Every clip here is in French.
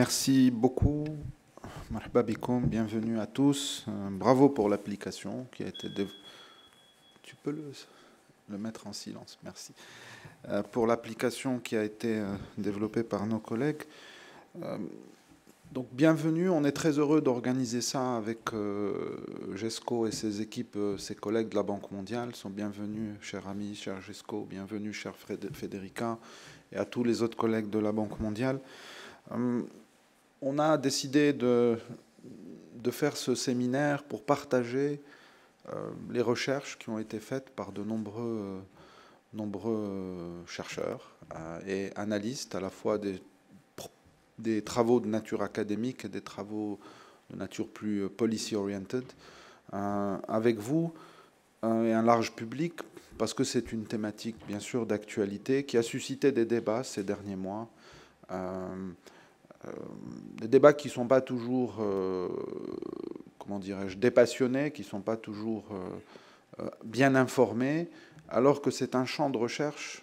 Merci beaucoup. Marhaba bikoum, bienvenue à tous. Bravo pour l'application qui a été Tu peux le mettre en silence, merci. Pour l'application qui a été développée par nos collègues. Donc bienvenue, on est très heureux d'organiser ça avec GESCO et ses équipes, ses collègues de la Banque mondiale sont bienvenus, cher ami, cher GESCO, bienvenue, cher Federica, et à tous les autres collègues de la Banque mondiale. On a décidé de faire ce séminaire pour partager les recherches qui ont été faites par de nombreux chercheurs et analystes, à la fois des travaux de nature académique et des travaux de nature plus policy-oriented, avec vous et un large public, parce que c'est une thématique, bien sûr, d'actualité qui a suscité des débats ces derniers mois. Des débats qui ne sont pas toujours, comment dirais-je, dépassionnés, qui ne sont pas toujours bien informés, alors que c'est un champ de recherche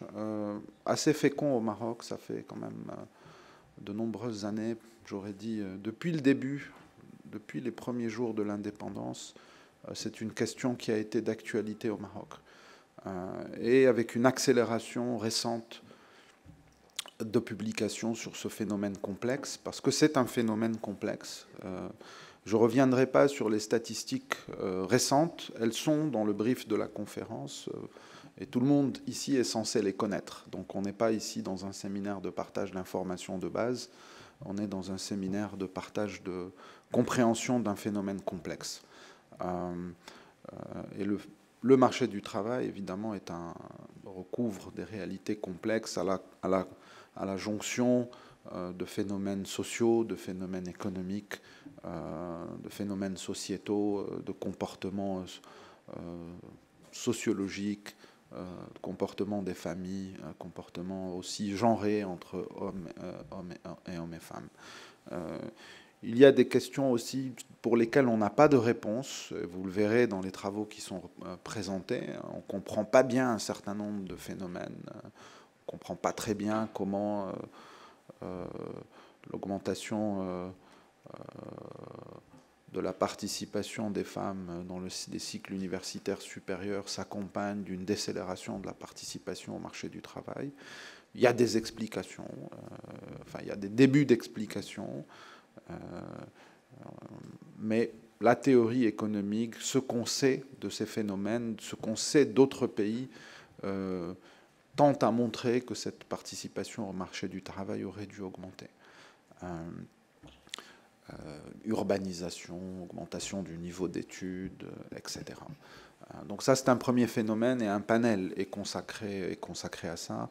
assez fécond au Maroc. Ça fait quand même de nombreuses années, j'aurais dit, depuis le début, depuis les premiers jours de l'indépendance, c'est une question qui a été d'actualité au Maroc. Et avec une accélération récente de publications sur ce phénomène complexe, parce que c'est un phénomène complexe. Je ne reviendrai pas sur les statistiques récentes, elles sont dans le brief de la conférence, et tout le monde ici est censé les connaître. Donc on n'est pas ici dans un séminaire de partage d'informations de base, on est dans un séminaire de partage de compréhension d'un phénomène complexe. Et le marché du travail, évidemment, recouvre des réalités complexes à la jonction de phénomènes sociaux, de phénomènes économiques, de phénomènes sociétaux, de comportements sociologiques, de comportements des familles, comportements aussi genrés entre hommes et femmes. Il y a des questions aussi pour lesquelles on n'a pas de réponse. Vous le verrez dans les travaux qui sont présentés. On ne comprend pas bien un certain nombre de phénomènes. On ne comprend pas très bien comment l'augmentation de la participation des femmes dans des cycles universitaires supérieurs s'accompagne d'une décélération de la participation au marché du travail. Il y a des explications, enfin il y a des débuts d'explications, mais la théorie économique, ce qu'on sait de ces phénomènes, ce qu'on sait d'autres pays, tente à montrer que cette participation au marché du travail aurait dû augmenter. Urbanisation, augmentation du niveau d'études, etc. Donc ça, c'est un premier phénomène et un panel est consacré à ça.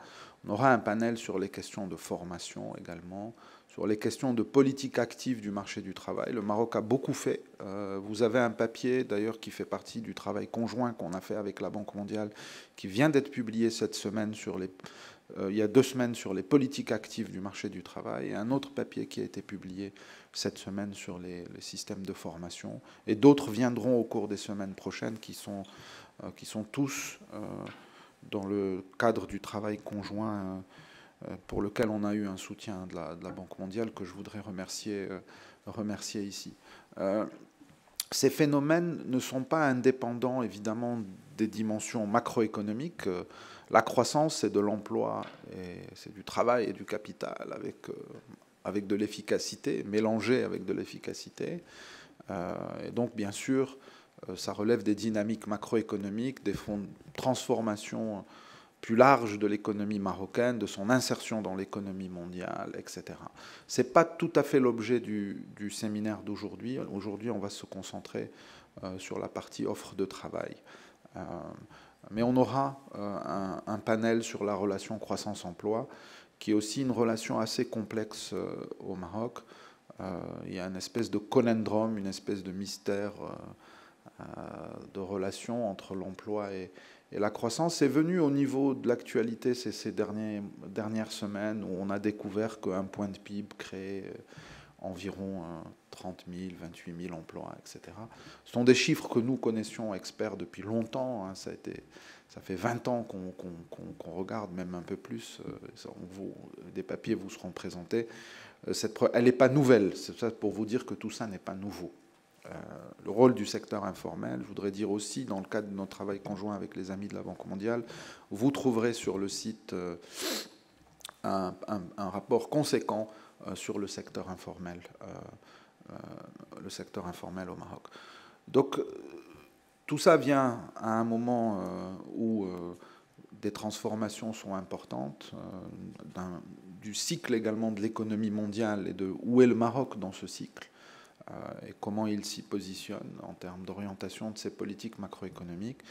On aura un panel sur les questions de formation également, sur les questions de politique active du marché du travail. Le Maroc a beaucoup fait. Vous avez un papier, d'ailleurs, qui fait partie du travail conjoint qu'on a fait avec la Banque mondiale, qui vient d'être publié cette semaine il y a 2 semaines sur les politiques actives du marché du travail, et un autre papier qui a été publié cette semaine sur les systèmes de formation. Et d'autres viendront au cours des semaines prochaines qui sont tous dans le cadre du travail conjoint pour lequel on a eu un soutien de la Banque mondiale que je voudrais remercier ici. Ces phénomènes ne sont pas indépendants, évidemment, des dimensions macroéconomiques. La croissance, c'est de l'emploi, c'est du travail et du capital avec de l'efficacité, mélangé avec de l'efficacité. Et donc, bien sûr, ça relève des dynamiques macroéconomiques, des fonds de transformation plus large de l'économie marocaine, de son insertion dans l'économie mondiale, etc. Ce n'est pas tout à fait l'objet du séminaire d'aujourd'hui. Aujourd'hui, on va se concentrer sur la partie offre de travail. Mais on aura un panel sur la relation croissance-emploi, qui est aussi une relation assez complexe au Maroc. Il y a une espèce de conundrum, une espèce de mystère de relation entre l'emploi et la croissance. C'est venu au niveau de l'actualité ces dernières semaines où on a découvert qu'un point de PIB crée environ 30 000, 28 000 emplois, etc. Ce sont des chiffres que nous connaissions experts depuis longtemps. Hein. Ça fait 20 ans qu'on regarde, même un peu plus. Des papiers vous seront présentés. elle n'est pas nouvelle. C'est ça pour vous dire que tout ça n'est pas nouveau. Le rôle du secteur informel, je voudrais dire aussi, dans le cadre de notre travail conjoint avec les amis de la Banque mondiale, vous trouverez sur le site un rapport conséquent sur le secteur informel au Maroc. Donc, tout ça vient à un moment où des transformations sont importantes, du cycle également de l'économie mondiale et de où est le Maroc dans ce cycle et comment il s'y positionne en termes d'orientation de ses politiques macroéconomiques.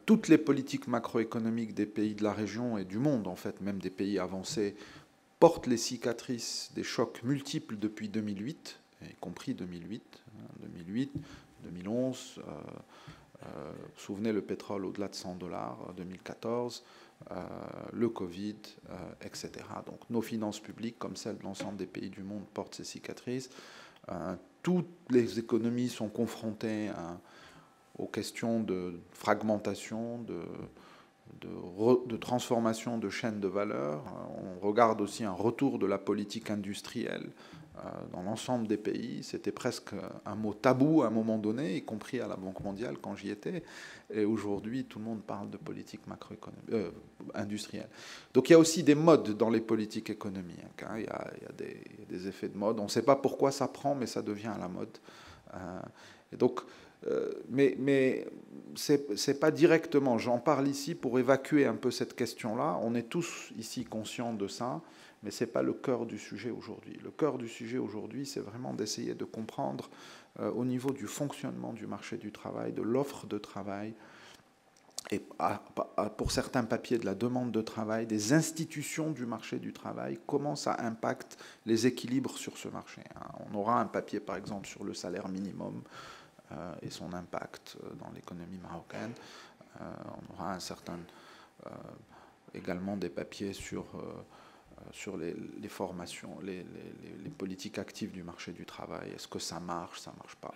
Toutes les politiques macroéconomiques des pays de la région et du monde, en fait, même des pays avancés, portent les cicatrices des chocs multiples depuis 2008, y compris 2008, 2011. Vous vous souvenez, le pétrole au-delà de $100, 2014, le Covid, etc. Donc nos finances publiques, comme celles de l'ensemble des pays du monde, portent ces cicatrices. Toutes les économies sont confrontées aux questions de fragmentation, de transformation de chaînes de valeur. On regarde aussi un retour de la politique industrielle dans l'ensemble des pays. C'était presque un mot tabou à un moment donné, y compris à la Banque mondiale quand j'y étais. Et aujourd'hui, tout le monde parle de politique macroéconomique, industrielle. Donc il y a aussi des modes dans les politiques économiques. Il y a des effets de mode. On ne sait pas pourquoi ça prend, mais ça devient à la mode. Et donc, mais c'est pas directement. J'en parle ici pour évacuer un peu cette question-là. On est tous ici conscients de ça, mais c'est pas le cœur du sujet aujourd'hui. Le cœur du sujet aujourd'hui, c'est vraiment d'essayer de comprendre au niveau du fonctionnement du marché du travail, de l'offre de travail, et pour certains papiers de la demande de travail, des institutions du marché du travail, comment ça impacte les équilibres sur ce marché. On aura un papier, par exemple, sur le salaire minimum et son impact dans l'économie marocaine. On aura un certain, également des papiers sur les formations, les politiques actives du marché du travail. Est-ce que ça marche pas?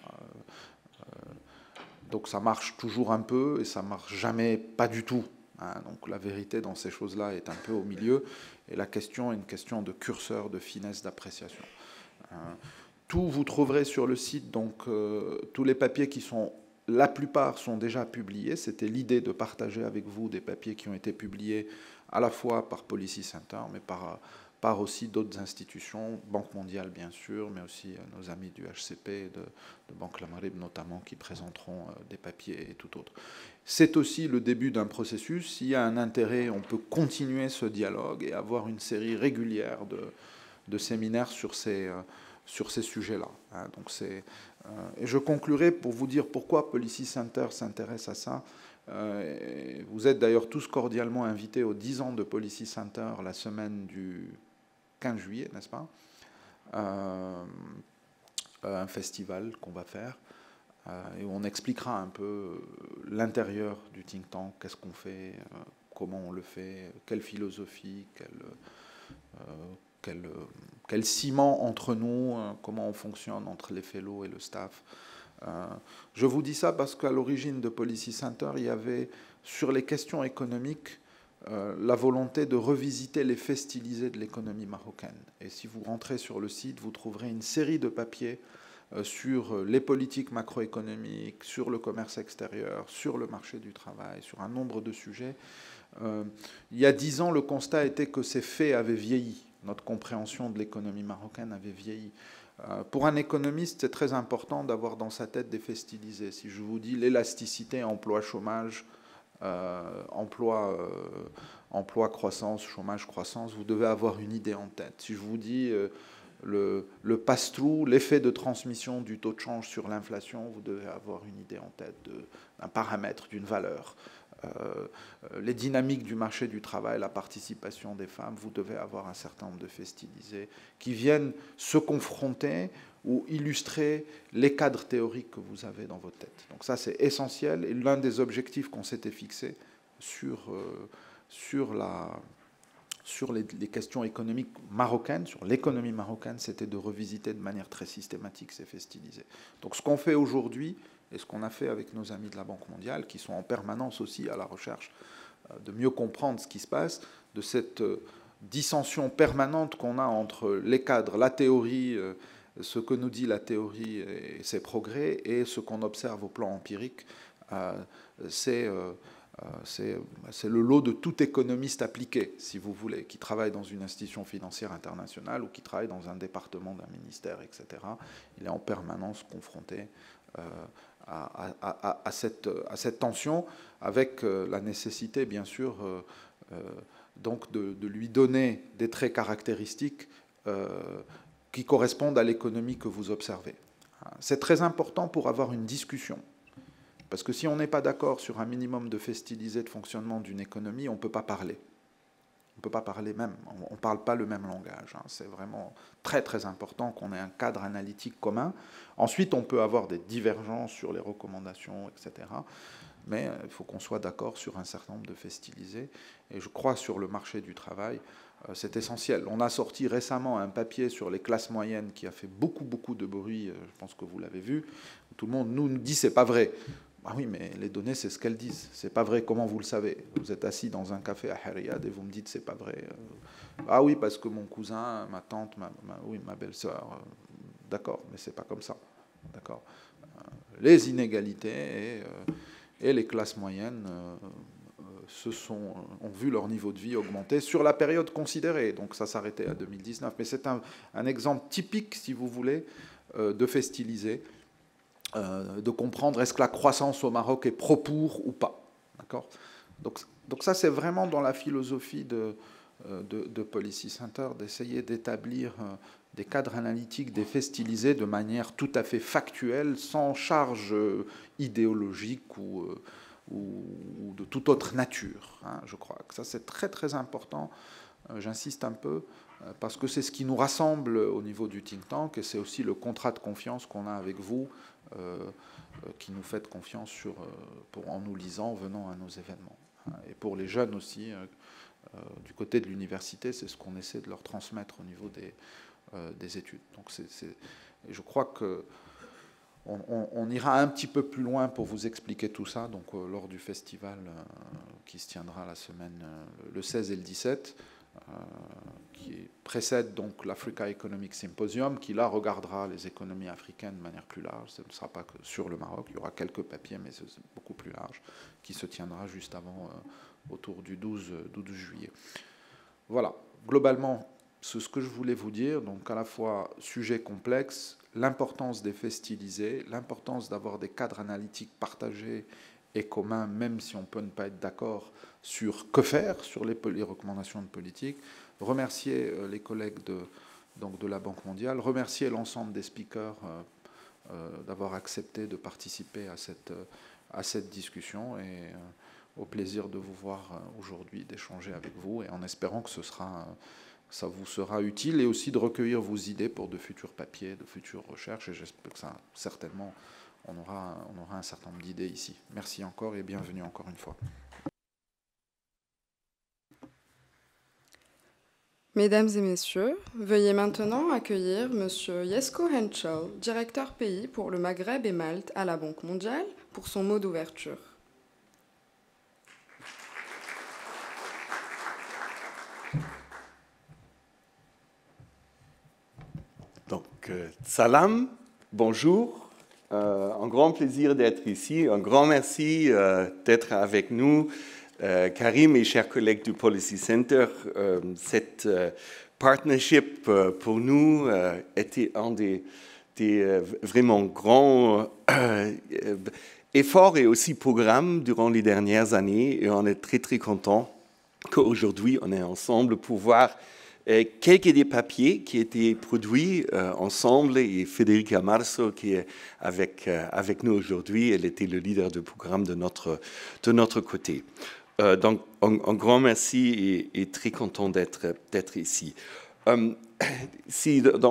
Donc ça marche toujours un peu et ça marche jamais pas du tout. Donc la vérité dans ces choses-là est un peu au milieu. Et la question est une question de curseur, de finesse d'appréciation. Tout vous trouverez sur le site, donc tous les papiers qui sont, la plupart sont déjà publiés. C'était l'idée de partager avec vous des papiers qui ont été publiés à la fois par Policy Center, mais par aussi d'autres institutions, Banque mondiale bien sûr, mais aussi nos amis du HCP et de Banque La Maghreb notamment, qui présenteront des papiers et tout autre. C'est aussi le début d'un processus. S'il y a un intérêt, on peut continuer ce dialogue et avoir une série régulière de séminaires sur ces sujets-là. Donc et je conclurai pour vous dire pourquoi Policy Center s'intéresse à ça. Vous êtes d'ailleurs tous cordialement invités aux 10 ans de Policy Center la semaine du 15 juillet, n'est-ce pas? Un festival qu'on va faire et où on expliquera un peu l'intérieur du think tank, qu'est-ce qu'on fait, comment on le fait, quelle philosophie, quel ciment entre nous, comment on fonctionne entre les fellows et le staff. Je vous dis ça parce qu'à l'origine de Policy Center, il y avait, sur les questions économiques, la volonté de revisiter les faits stylisés de l'économie marocaine. Et si vous rentrez sur le site, vous trouverez une série de papiers sur les politiques macroéconomiques, sur le commerce extérieur, sur le marché du travail, sur un nombre de sujets. Il y a 10 ans, le constat était que ces faits avaient vieilli. Notre compréhension de l'économie marocaine avait vieilli. Pour un économiste, c'est très important d'avoir dans sa tête des faits stylisés. Si je vous dis l'élasticité emploi-chômage, emploi, croissance, chômage, croissance, vous devez avoir une idée en tête. Si je vous dis le pass-through, l'effet de transmission du taux de change sur l'inflation, vous devez avoir une idée en tête d'un paramètre, d'une valeur. Les dynamiques du marché du travail, la participation des femmes, vous devez avoir un certain nombre de faits stylisés qui viennent se confronter ou illustrer les cadres théoriques que vous avez dans votre tête. Donc ça, c'est essentiel. Et l'un des objectifs qu'on s'était fixé sur les questions économiques marocaines, sur l'économie marocaine, c'était de revisiter de manière très systématique ces faits stylisés. Donc ce qu'on fait aujourd'hui, et ce qu'on a fait avec nos amis de la Banque mondiale, qui sont en permanence aussi à la recherche de mieux comprendre ce qui se passe, de dissension permanente qu'on a entre les cadres, la théorie, ce que nous dit la théorie et ses progrès, et ce qu'on observe au plan empirique, c'est le lot de tout économiste appliqué, si vous voulez, qui travaille dans une institution financière internationale ou qui travaille dans un département d'un ministère, etc. Il est en permanence confronté à cette tension, avec la nécessité, bien sûr, donc de lui donner des traits caractéristiques qui correspondent à l'économie que vous observez. C'est très important pour avoir une discussion. Parce que si on n'est pas d'accord sur un minimum de faits stylisés de fonctionnement d'une économie, on ne peut pas parler. On ne peut pas parler même, on ne parle pas le même langage. C'est vraiment très très important qu'on ait un cadre analytique commun. Ensuite, on peut avoir des divergences sur les recommandations, etc. Mais il faut qu'on soit d'accord sur un certain nombre de faits stylisés. Et je crois sur le marché du travail, c'est essentiel. On a sorti récemment un papier sur les classes moyennes qui a fait beaucoup de bruit, je pense que vous l'avez vu. Tout le monde nous dit c'est pas vrai. Ah oui, mais les données, c'est ce qu'elles disent. C'est pas vrai, comment vous le savez? Vous êtes assis dans un café à Riyad et vous me dites c'est pas vrai. Ah oui, parce que mon cousin, ma tante, ma belle-sœur. D'accord, mais c'est pas comme ça. D'accord. Les inégalités et les classes moyennes ont vu leur niveau de vie augmenter sur la période considérée. Donc ça s'arrêtait à 2019. Mais c'est un exemple typique, si vous voulez, de fait stylisé. De comprendre est-ce que la croissance au Maroc est pro-pour ou pas. D'accord. Donc ça, c'est vraiment dans la philosophie de Policy Center, d'essayer d'établir des cadres analytiques, des faits stylisés de manière tout à fait factuelle, sans charge idéologique ou de toute autre nature. Je crois que ça, c'est très très important. J'insiste un peu, parce que c'est ce qui nous rassemble au niveau du think tank, et c'est aussi le contrat de confiance qu'on a avec vous, qui nous faites confiance en nous lisant, venant à nos événements. Et pour les jeunes aussi, du côté de l'université, c'est ce qu'on essaie de leur transmettre au niveau des études. Donc je crois que on ira un petit peu plus loin pour vous expliquer tout ça, donc lors du festival qui se tiendra la semaine, le 16 et le 17, qui précède donc l'Africa Economic Symposium, qui là regardera les économies africaines de manière plus large. Ce ne sera pas que sur le Maroc, il y aura quelques papiers, mais c'est beaucoup plus large, qui se tiendra juste avant, autour du 12 juillet. Voilà, globalement, c'est ce que je voulais vous dire, donc à la fois sujet complexe, l'importance des faits stylisés, l'importance d'avoir des cadres analytiques partagés et communs, même si on peut ne pas être d'accord sur que faire, sur les recommandations de politique. Remercier les collègues de la Banque mondiale, remercier l'ensemble des speakers d'avoir accepté de participer à cette discussion, et au plaisir de vous voir aujourd'hui, d'échanger avec vous, et en espérant que ça vous sera utile, et aussi de recueillir vos idées pour de futurs papiers, de futures recherches, et j'espère que ça, certainement, on aura un certain nombre d'idées ici. Merci encore et bienvenue encore une fois. Mesdames et messieurs, veuillez maintenant accueillir M. Jesko Henschel, directeur pays pour le Maghreb et Malte à la Banque mondiale, pour son mot d'ouverture. Donc, salam, bonjour, un grand plaisir d'être ici, un grand merci d'être avec nous, Karim et chers collègues du Policy Center. Cette partnership pour nous était un des vraiment grands efforts et aussi programmes durant les dernières années, et on est très très content qu'aujourd'hui on est ensemble pour voir quelques des papiers qui étaient produits ensemble, et Federica Marzo qui est avec nous aujourd'hui, elle était le leader du programme de notre côté. Donc un grand merci et très content d'être ici. Donc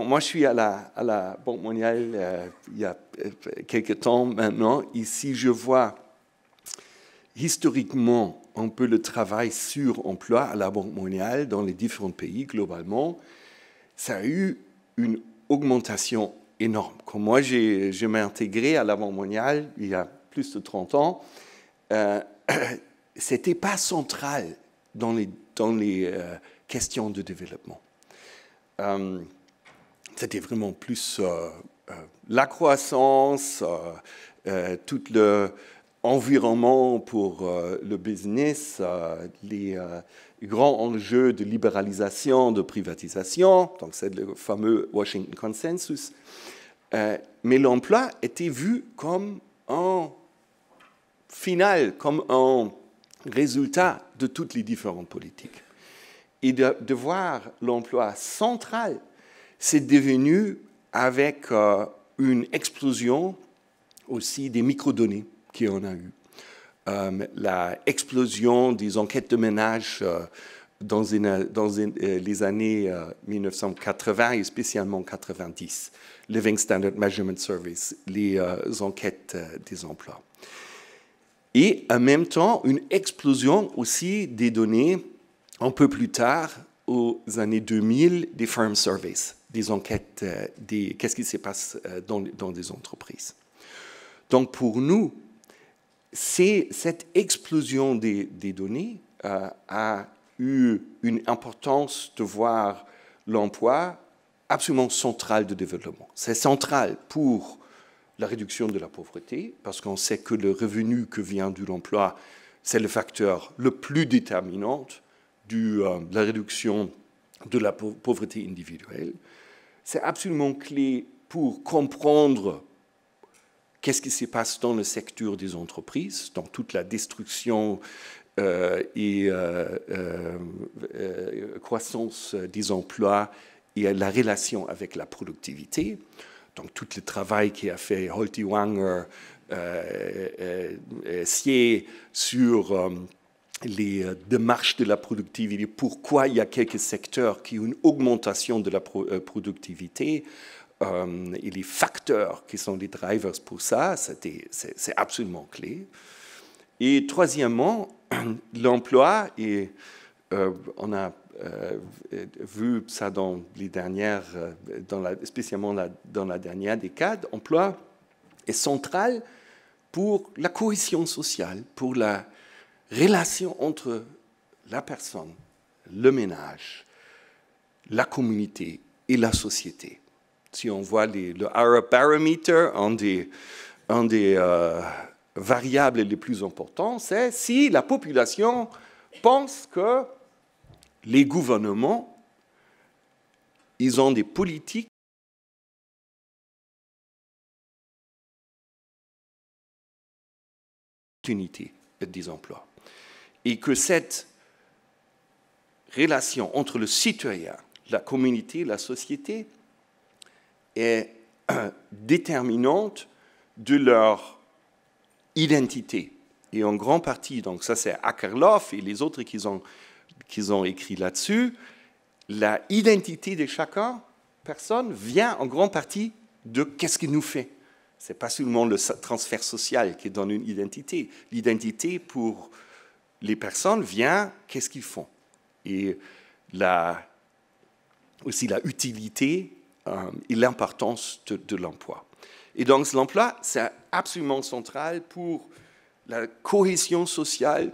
moi je suis à la Banque mondiale il y a quelques temps maintenant. Ici je vois historiquement un peu le travail sur emploi à la Banque mondiale dans les différents pays globalement. Ça a eu une augmentation énorme. Quand moi, je m'ai intégré à la Banque mondiale il y a plus de 30 ans, ce n'était pas central dans les questions de développement. C'était vraiment plus la croissance, tout l'environnement pour le business, les grands enjeux de libéralisation, de privatisation, donc c'est le fameux Washington Consensus. Mais l'emploi était vu comme un final, comme un résultat de toutes les différentes politiques. Et de voir l'emploi central, c'est devenu avec une explosion aussi des microdonnées qu'on a eues. L'explosion des enquêtes de ménage dans les années 1980 et spécialement 90, Living Standard Measurement Service, les enquêtes des emplois. Et en même temps, une explosion aussi des données un peu plus tard, aux années 2000, des firm surveys, des enquêtes, qu'est-ce qui se passe dans des entreprises. Donc pour nous, cette explosion des données a eu une importance de voir l'emploi absolument central de développement. C'est central pour la réduction de la pauvreté, parce qu'on sait que le revenu que vient de l'emploi, c'est le facteur le plus déterminant de la réduction de la pauvreté individuelle. C'est absolument clé pour comprendre qu'est-ce qui se passe dans le secteur des entreprises, dans toute la destruction et croissance des emplois et la relation avec la productivité. Donc tout le travail qui a fait Holty Wanger, Sier sur les démarches de la productivité, pourquoi il y a quelques secteurs qui ont une augmentation de la productivité, et les facteurs qui sont les drivers pour ça, c'est absolument clé. Et troisièmement, l'emploi, et on a vu ça dans les dernières, spécialement dans la dernière décade, l'emploi est central pour la cohésion sociale, pour la relation entre la personne, le ménage, la communauté et la société. Si on voit le Eurobarometer, un des variables les plus importants, c'est si la population pense que les gouvernements, ils ont des politiques d'opportunité des emplois. Et que cette relation entre le citoyen, la communauté, la société est déterminante de leur identité. Et en grande partie, donc ça c'est Akerlof et les autres qui ont écrit là-dessus, la identité de chacun, personne, vient en grande partie de qu'est-ce qu'il nous fait. Ce n'est pas seulement le transfert social qui donne une identité. L'identité pour les personnes vient qu'est-ce qu'ils font. Et aussi la utilité et l'importance de l'emploi. Et donc l'emploi, c'est absolument central pour la cohésion sociale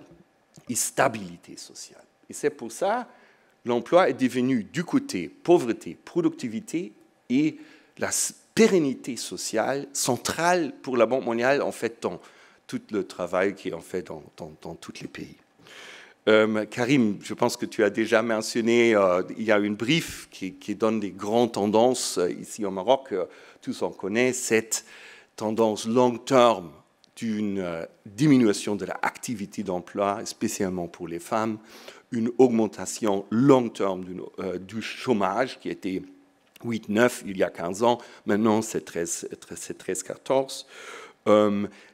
et stabilité sociale. Et c'est pour ça que l'emploi est devenu du côté pauvreté, productivité et la pérennité sociale centrale pour la Banque mondiale, en fait, dans tout le travail qui est en fait dans tous les pays. Karim, je pense que tu as déjà mentionné, il y a une brief qui donne des grandes tendances ici au Maroc. Tous on connaît cette tendance long terme d'une diminution de l'activité d'emploi, spécialement pour les femmes, une augmentation long terme du chômage qui était 8-9 il y a 15 ans, maintenant c'est 13-14.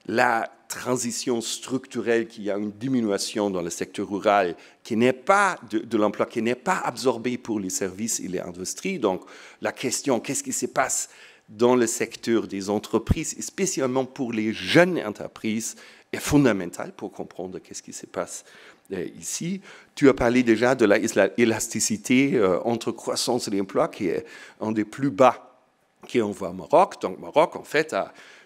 La transition structurelle, qu'il y a une diminution dans le secteur rural qui n'est pas de l'emploi, qui n'est pas absorbé pour les services et les industries. Donc la question, qu'est-ce qui se passe dans le secteur des entreprises, et spécialement pour les jeunes entreprises, est fondamentale pour comprendre qu'est-ce qui se passe ici. Tu as parlé déjà de l'élasticité entre croissance et l'emploi, qui est un des plus bas qu'on voit au Maroc. Donc Maroc, en fait,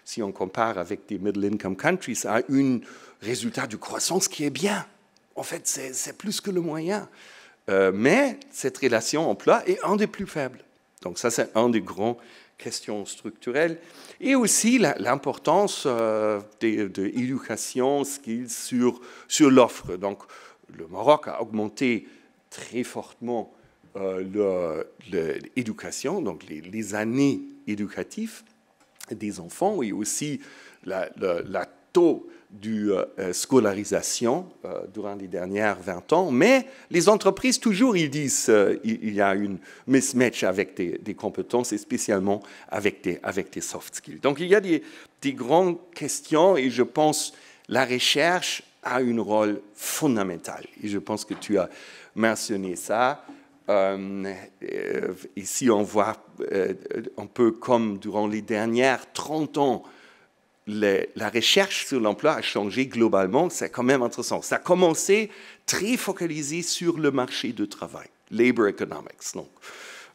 si on compare avec des middle income countries, a un résultat de croissance qui est bien. en fait, c'est plus que le moyen. Mais cette relation emploi est un des plus faibles. Donc ça, c'est un des grands questions structurelles. Et aussi l'importance de l'éducation, skills sur l'offre. Donc le Maroc a augmenté très fortement l'éducation, donc les années éducatives des enfants, et aussi la taux de scolarisation durant les dernières 20 ans. Mais les entreprises, toujours, ils disent qu'il y a une mismatch avec des compétences, et spécialement avec des soft skills. Donc, il y a des grandes questions, et je pense que la recherche a un rôle fondamental. Et je pense que tu as mentionné ça. Ici, on voit un peu comme durant les dernières 30 ans, la recherche sur l'emploi a changé globalement. C'est quand même intéressant. Ça a commencé très focalisé sur le marché du travail, labor economics. Donc,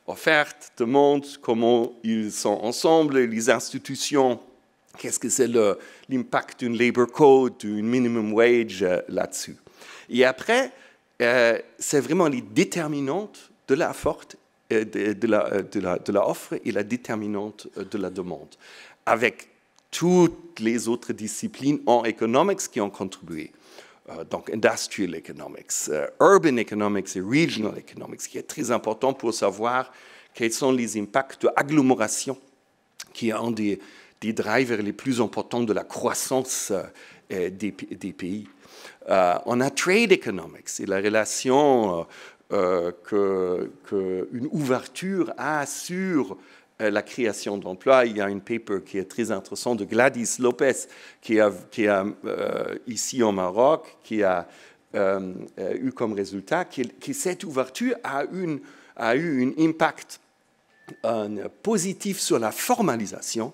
offerte, demande, comment ils sont ensemble, les institutions, qu'est-ce que c'est l'impact d'une labor code, d'une minimum wage là-dessus. Et après, c'est vraiment les déterminantes de la forte, de la offre et la déterminante de la demande, avec toutes les autres disciplines en economics qui ont contribué. Donc, industrial economics, urban economics et regional economics, qui est très important pour savoir quels sont les impacts de l'agglomération, qui est un des drivers les plus importants de la croissance des pays. On a trade economics, et la relation qu'une ouverture a sur la création d'emplois. Il y a un paper qui est très intéressant de Gladys Lopez, qui a ici au Maroc, qui a eu comme résultat que cette ouverture a eu un impact positif sur la formalisation,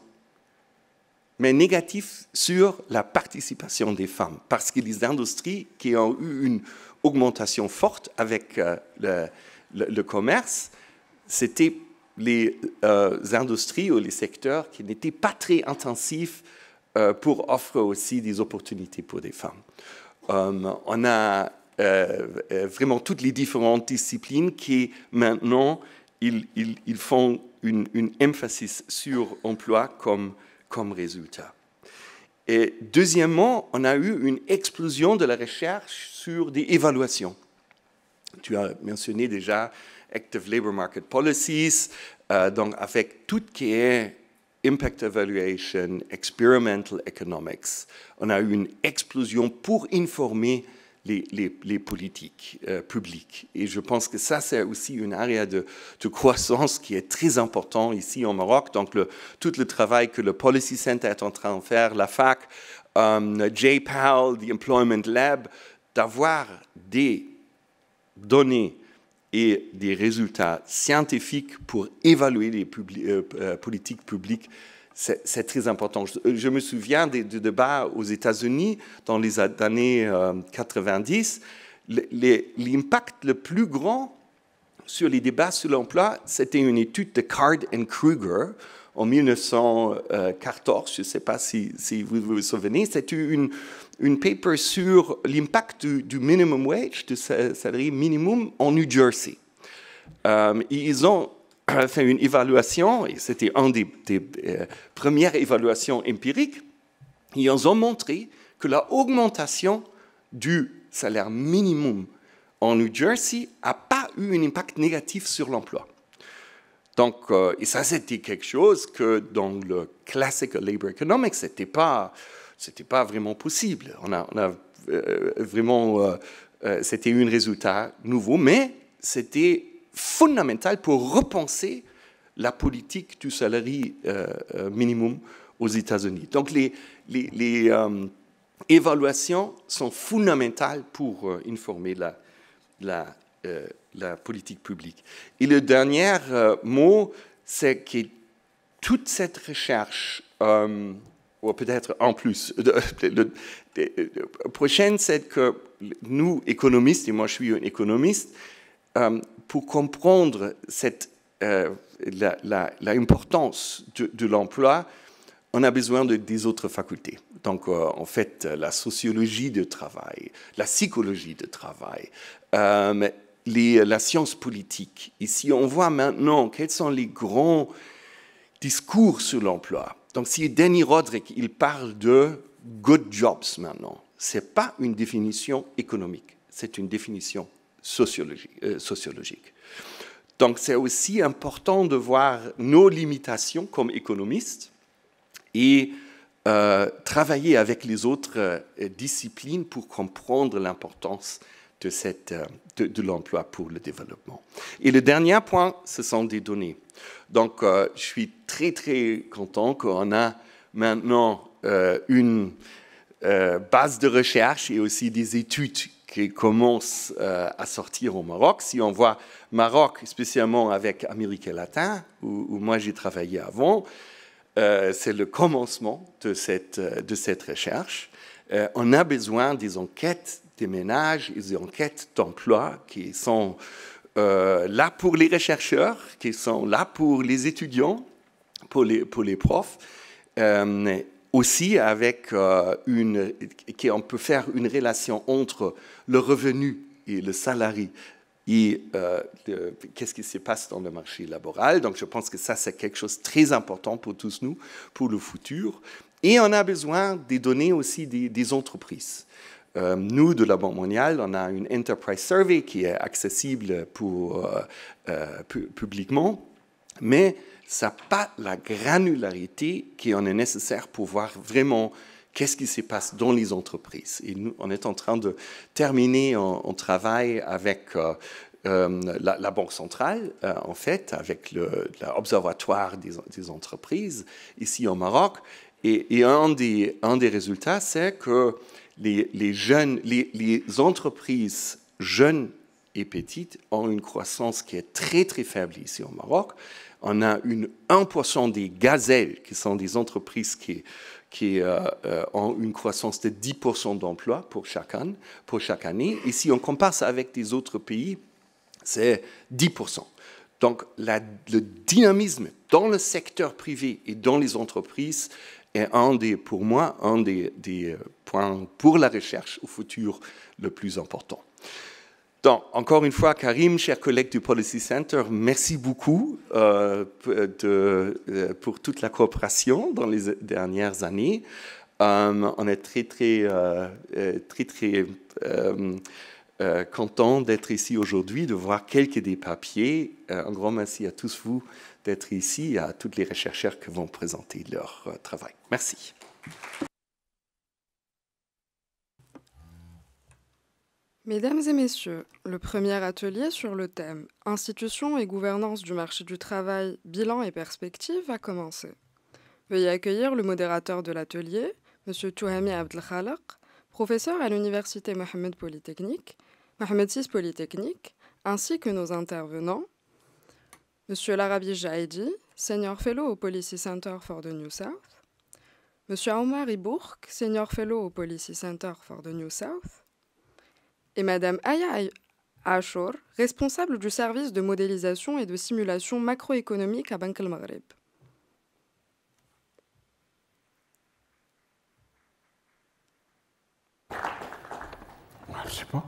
mais négatif sur la participation des femmes, parce que les industries qui ont eu une augmentation forte avec le commerce, c'était les industries ou les secteurs qui n'étaient pas très intensifs pour offrir aussi des opportunités pour des femmes. On a vraiment toutes les différentes disciplines qui maintenant, ils font une emphasis sur l'emploi comme résultat. Et deuxièmement, on a eu une explosion de la recherche sur des évaluations. Tu as mentionné déjà Active Labor Market Policies, donc avec tout ce qui est Impact Evaluation, Experimental Economics, on a eu une explosion pour informer les politiques publiques. Et je pense que ça, c'est aussi une area de croissance qui est très important ici au Maroc. Donc, tout le travail que le Policy Center est en train de faire, la FAC, JPAL, the Employment Lab, d'avoir des données et des résultats scientifiques pour évaluer les politiques publiques, c'est très important. Je me souviens des débats aux États-Unis dans les années 90. L'impact le plus grand sur les débats sur l'emploi, c'était une étude de Card and Kruger en 1914. Je ne sais pas si vous vous souvenez. C'était une paper sur l'impact du minimum wage, du salaire minimum en New Jersey. Ils ont fait une évaluation, et c'était une des premières évaluations empiriques. Ils ont montré que l'augmentation du salaire minimum en New Jersey n'a pas eu un impact négatif sur l'emploi. Donc, et ça, c'était quelque chose que dans le classical labor economics, c'était pas vraiment possible. On a vraiment, c'était un résultat nouveau, mais c'était fondamental pour repenser la politique du salaire minimum aux États-Unis. Donc, les évaluations sont fondamentales pour informer la politique publique. Et le dernier mot, c'est que toute cette recherche, ou peut-être en plus, prochaine, c'est que nous, économistes, et moi je suis un économiste, pour comprendre l'importance de l'emploi, on a besoin des autres facultés. donc en fait la sociologie du travail, la psychologie du travail, la science politique. Ici, on voit maintenant quels sont les grands discours sur l'emploi. Donc, si Danny Roderick, il parle de good jobs maintenant, ce n'est pas une définition économique, c'est une définition sociologique. Donc, c'est aussi important de voir nos limitations comme économistes et travailler avec les autres disciplines pour comprendre l'importance de l'emploi pour le développement. Et le dernier point, ce sont des données. Donc, je suis très, très content qu'on a maintenant une base de recherche et aussi des études qui commencent à sortir au Maroc. Si on voit Maroc, spécialement avec Amérique latine, où moi j'ai travaillé avant, c'est le commencement de cette recherche. On a besoin des enquêtes des ménages et des enquêtes d'emploi qui sont là pour les chercheurs, qui sont là pour les étudiants, pour les profs, aussi avec on peut faire une relation entre le revenu et le salarié et qu'est-ce qui se passe dans le marché laboral. Donc je pense que ça, c'est quelque chose de très important pour tous nous, pour le futur. Et on a besoin des données aussi des entreprises. Nous, de la Banque mondiale, on a une Enterprise Survey qui est accessible publiquement, mais ça n'a pas la granularité qui en est nécessaire pour voir vraiment qu'est-ce qui se passe dans les entreprises. Et nous, on est en train de terminer un travail avec la Banque centrale, en fait, avec l'Observatoire des entreprises ici au Maroc. Et un des résultats, c'est que les entreprises jeunes et petites ont une croissance qui est très, très faible ici au Maroc. On a 1% des gazelles, qui sont des entreprises qui ont une croissance de 10% d'emplois pour chaque année. Et si on compare ça avec des autres pays, c'est 10%. Donc, le dynamisme dans le secteur privé et dans les entreprises est pour moi un des points pour la recherche au futur le plus important. Donc, encore une fois, Karim, chers collègues du Policy Center, merci beaucoup pour toute la coopération dans les dernières années. On est très content d'être ici aujourd'hui, de voir quelques des papiers. Un grand merci à tous vous d'être ici et à tous les chercheurs qui vont présenter leur travail. Merci. Mesdames et messieurs, le premier atelier sur le thème « Institutions et gouvernance du marché du travail, bilan et perspectives » va commencer. Veuillez accueillir le modérateur de l'atelier, M. Touhami Abdelkhalaq, professeur à l'Université Mohammed VI Polytechnique, ainsi que nos intervenants, M. Larabi Jaidi, Senior Fellow au Policy Center for the New South, M. Omar Ibourk, Senior Fellow au Policy Center for the New South, et Mme Aya Achour, responsable du service de modélisation et de simulation macroéconomique à Banque El Maghreb. Je sais pas.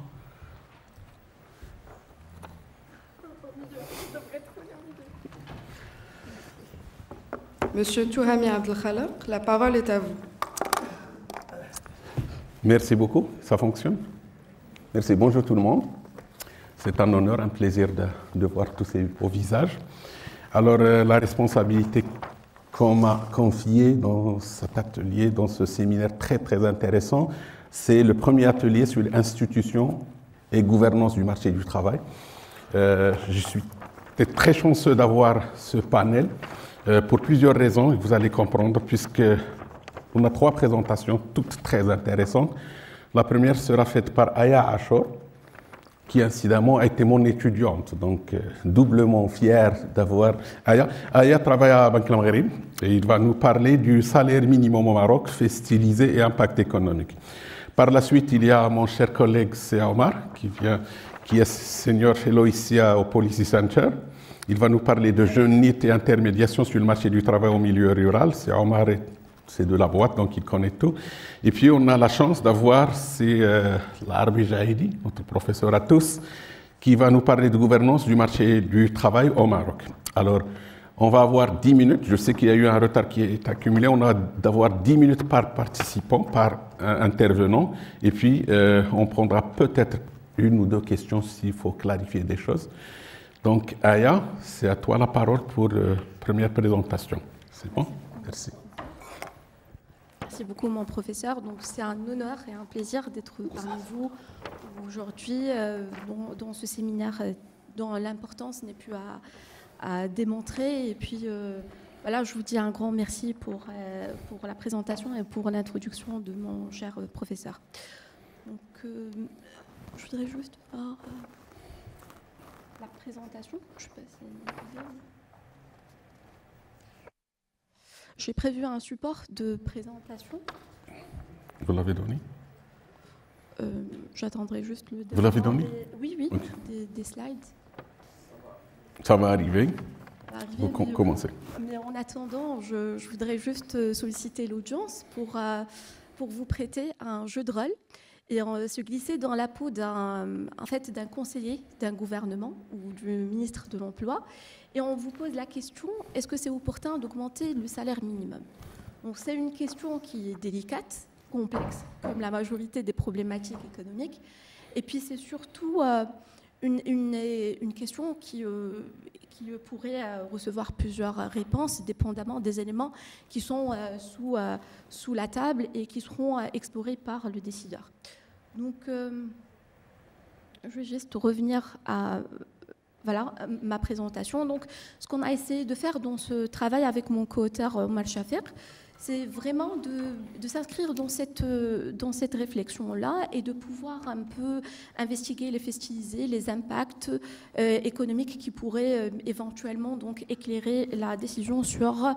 Monsieur Touhami Abdelkhalaq, la parole est à vous. Merci beaucoup, ça fonctionne. Merci, bonjour tout le monde. C'est un honneur, un plaisir de voir tous ces beaux visages. Alors, la responsabilité qu'on m'a confiée dans cet atelier, dans ce séminaire très, très intéressant, c'est le premier atelier sur l'institution et gouvernance du marché du travail. Je suis très chanceux d'avoir ce panel pour plusieurs raisons, vous allez comprendre, puisqu'on a 3 présentations, toutes très intéressantes. La première sera faite par Aya Achour, qui incidemment a été mon étudiante, donc doublement fier d'avoir Aya. Aya travaille à Banque El Maghreb et il va nous parler du salaire minimum au Maroc, fait stylisé et impact économique. Par la suite, il y a mon cher collègue Sia Omar, qui est senior fellow ici au Policy Center. Il va nous parler de jeunes et intermédiation sur le marché du travail au milieu rural. Sia Omar est c'est de la boîte, donc il connaît tout. Et puis on a la chance d'avoir, c'est Larbi Jaïdi, notre professeur à tous, qui va nous parler de gouvernance du marché du travail au Maroc. Alors, on va avoir 10 minutes. Je sais qu'il y a eu un retard qui est accumulé. On a d'avoir 10 minutes par participant, par intervenant. Et puis, on prendra peut-être une ou deux questions s'il faut clarifier des choses. Donc, Aya, c'est à toi la parole pour la première présentation. C'est bon? Merci. Merci beaucoup, mon professeur. Donc, c'est un honneur et un plaisir d'être parmi vous aujourd'hui dans ce séminaire dont l'importance n'est plus à démontrer. Et puis, voilà, je vous dis un grand merci pour la présentation et pour l'introduction de mon cher professeur. Donc, je voudrais juste voir la présentation. Je sais pas si j'ai prévu un support de présentation. Vous l'avez donné? J'attendrai juste le... Vous l'avez donné? Oui, oui, okay. Des slides. Ça va arriver. Vous commencez. Mais en attendant, je voudrais juste solliciter l'audience pour vous prêter un jeu de rôle et se glisser dans la peau d'un conseiller d'un gouvernement ou du ministre de l'Emploi. Et on vous pose la question, est-ce que c'est opportun d'augmenter le salaire minimum? Donc c'est une question qui est délicate, complexe, comme la majorité des problématiques économiques. Et puis c'est surtout une question qui pourrait recevoir plusieurs réponses, dépendamment des éléments qui sont sous la table et qui seront explorés par le décideur. Donc, je vais juste revenir à ma présentation. Donc, ce qu'on a essayé de faire dans ce travail avec mon co-auteur Omar Chafer, c'est vraiment de s'inscrire dans cette réflexion-là et de pouvoir un peu investiguer, les festiviser, les impacts économiques qui pourraient éventuellement donc éclairer la décision sur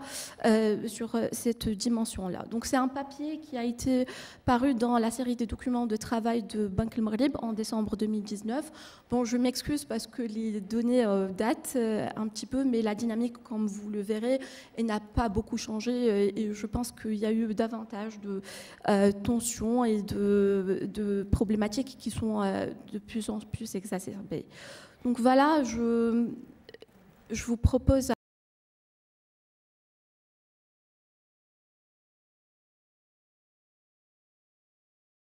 cette dimension-là. Donc c'est un papier qui a été paru dans la série des documents de travail de Banque El Maghreb en décembre 2019. Bon, je m'excuse parce que les données datent un petit peu, mais la dynamique, comme vous le verrez, n'a pas beaucoup changé et je pense qu'il y a eu davantage de tensions et de problématiques qui sont de plus en plus exacerbées. Donc voilà, je vous propose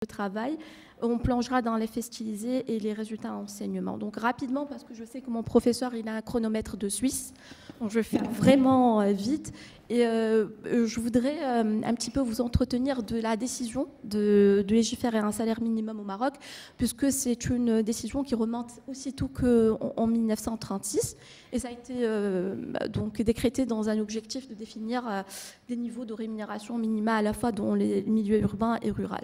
de travail. On plongera dans les festivisés et les résultats enseignement. Donc rapidement, parce que je sais que mon professeur, il a un chronomètre de Suisse, donc je vais faire vraiment vite. Et je voudrais un petit peu vous entretenir de la décision de légiférer un salaire minimum au Maroc, puisque c'est une décision qui remonte aussitôt qu'en 1936. Et ça a été donc décrété dans un objectif de définir des niveaux de rémunération minima à la fois dans les milieux urbains et ruraux.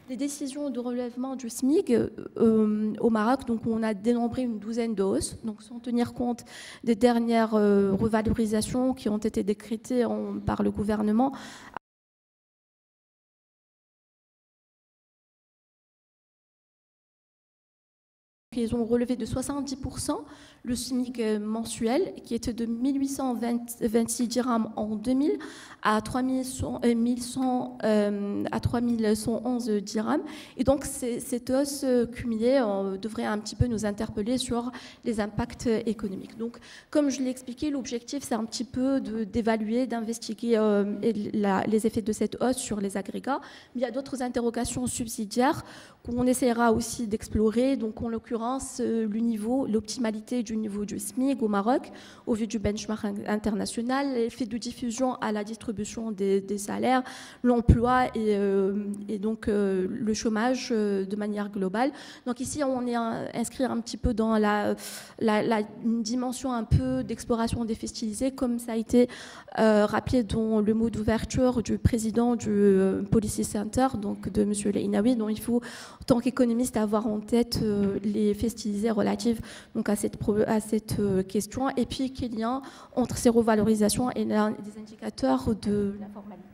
Les décisions de relèvement du SMIC au Maroc, donc on a dénombré une douzaine de hausses, donc sans tenir compte des dernières revalorisations qui ont été décrétées par le gouvernement. Ils ont relevé de 70% le SMIC mensuel, qui était de 1826 dirhams en 2000 à 3111 dirhams. Et donc, cette hausse cumulée devrait un petit peu nous interpeller sur les impacts économiques. Donc, comme je l'ai expliqué, l'objectif, c'est un petit peu d'évaluer, d'investiguer les effets de cette hausse sur les agrégats. Mais il y a d'autres interrogations subsidiaires qu'on essaiera aussi d'explorer. Donc, en l'occurrence, l'optimalité du niveau du SMIC au Maroc, au vu du benchmark international, l'effet de diffusion à la distribution des salaires, l'emploi et donc le chômage de manière globale. Donc ici, on est inscrit un petit peu dans une dimension un peu d'exploration des festivisés, comme ça a été rappelé dans le mot d'ouverture du président du Policy Center, donc de M. Leinaoui, dont il faut, en tant qu'économiste, avoir en tête les festivisés relatives donc à cette question, et puis qu'il y a entre ces revalorisations et des indicateurs de la formalité.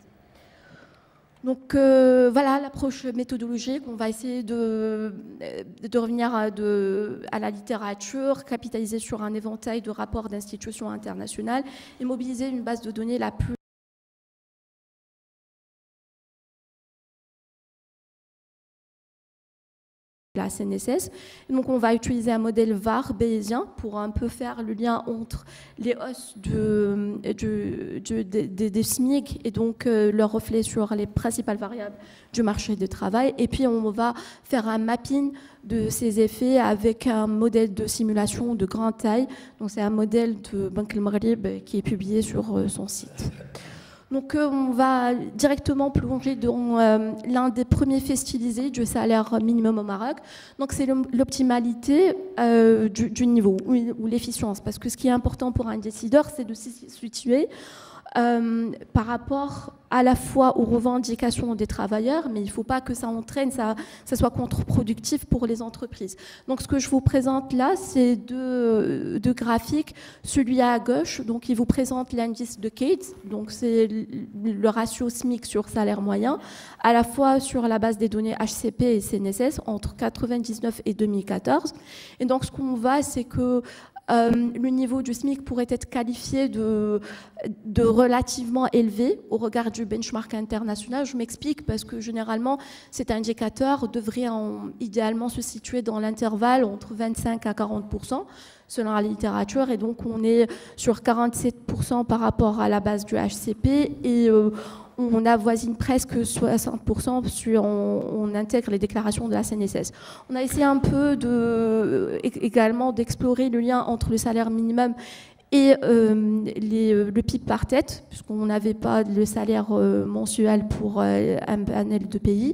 Donc voilà l'approche méthodologique. On va essayer de revenir à la littérature, capitaliser sur un éventail de rapports d'institutions internationales et mobiliser une base de données la plus la CNSS. Et donc on va utiliser un modèle VAR bayésien pour un peu faire le lien entre les hausses des SMIC et donc leur reflet sur les principales variables du marché du travail. Et puis on va faire un mapping de ces effets avec un modèle de simulation de grande taille. Donc c'est un modèle de Banque El Maghrib qui est publié sur son site. Donc on va directement plonger dans l'un des premiers faits stylisés du salaire minimum au Maroc. Donc c'est l'optimalité du niveau ou l'efficience. Parce que ce qui est important pour un décideur, c'est de se situer par rapport à la fois aux revendications des travailleurs, mais il ne faut pas que ça entraîne, ça soit contre-productif pour les entreprises. Donc ce que je vous présente là, c'est deux graphiques. Celui à gauche, donc il vous présente l'indice de Cates, donc c'est le ratio SMIC sur salaire moyen, à la fois sur la base des données HCP et CNSS entre 1999 et 2014. Et donc ce qu'on voit, c'est que le niveau du SMIC pourrait être qualifié de relativement élevé au regard du benchmark international. Je m'explique parce que généralement, cet indicateur devrait idéalement se situer dans l'intervalle entre 25 à 40% selon la littérature. Et donc, on est sur 47% par rapport à la base du HCP et on avoisine presque 60% si on intègre les déclarations de la CNSS. On a essayé un peu également d'explorer le lien entre le salaire minimum et le PIB par tête, puisqu'on n'avait pas le salaire mensuel pour un panel de pays.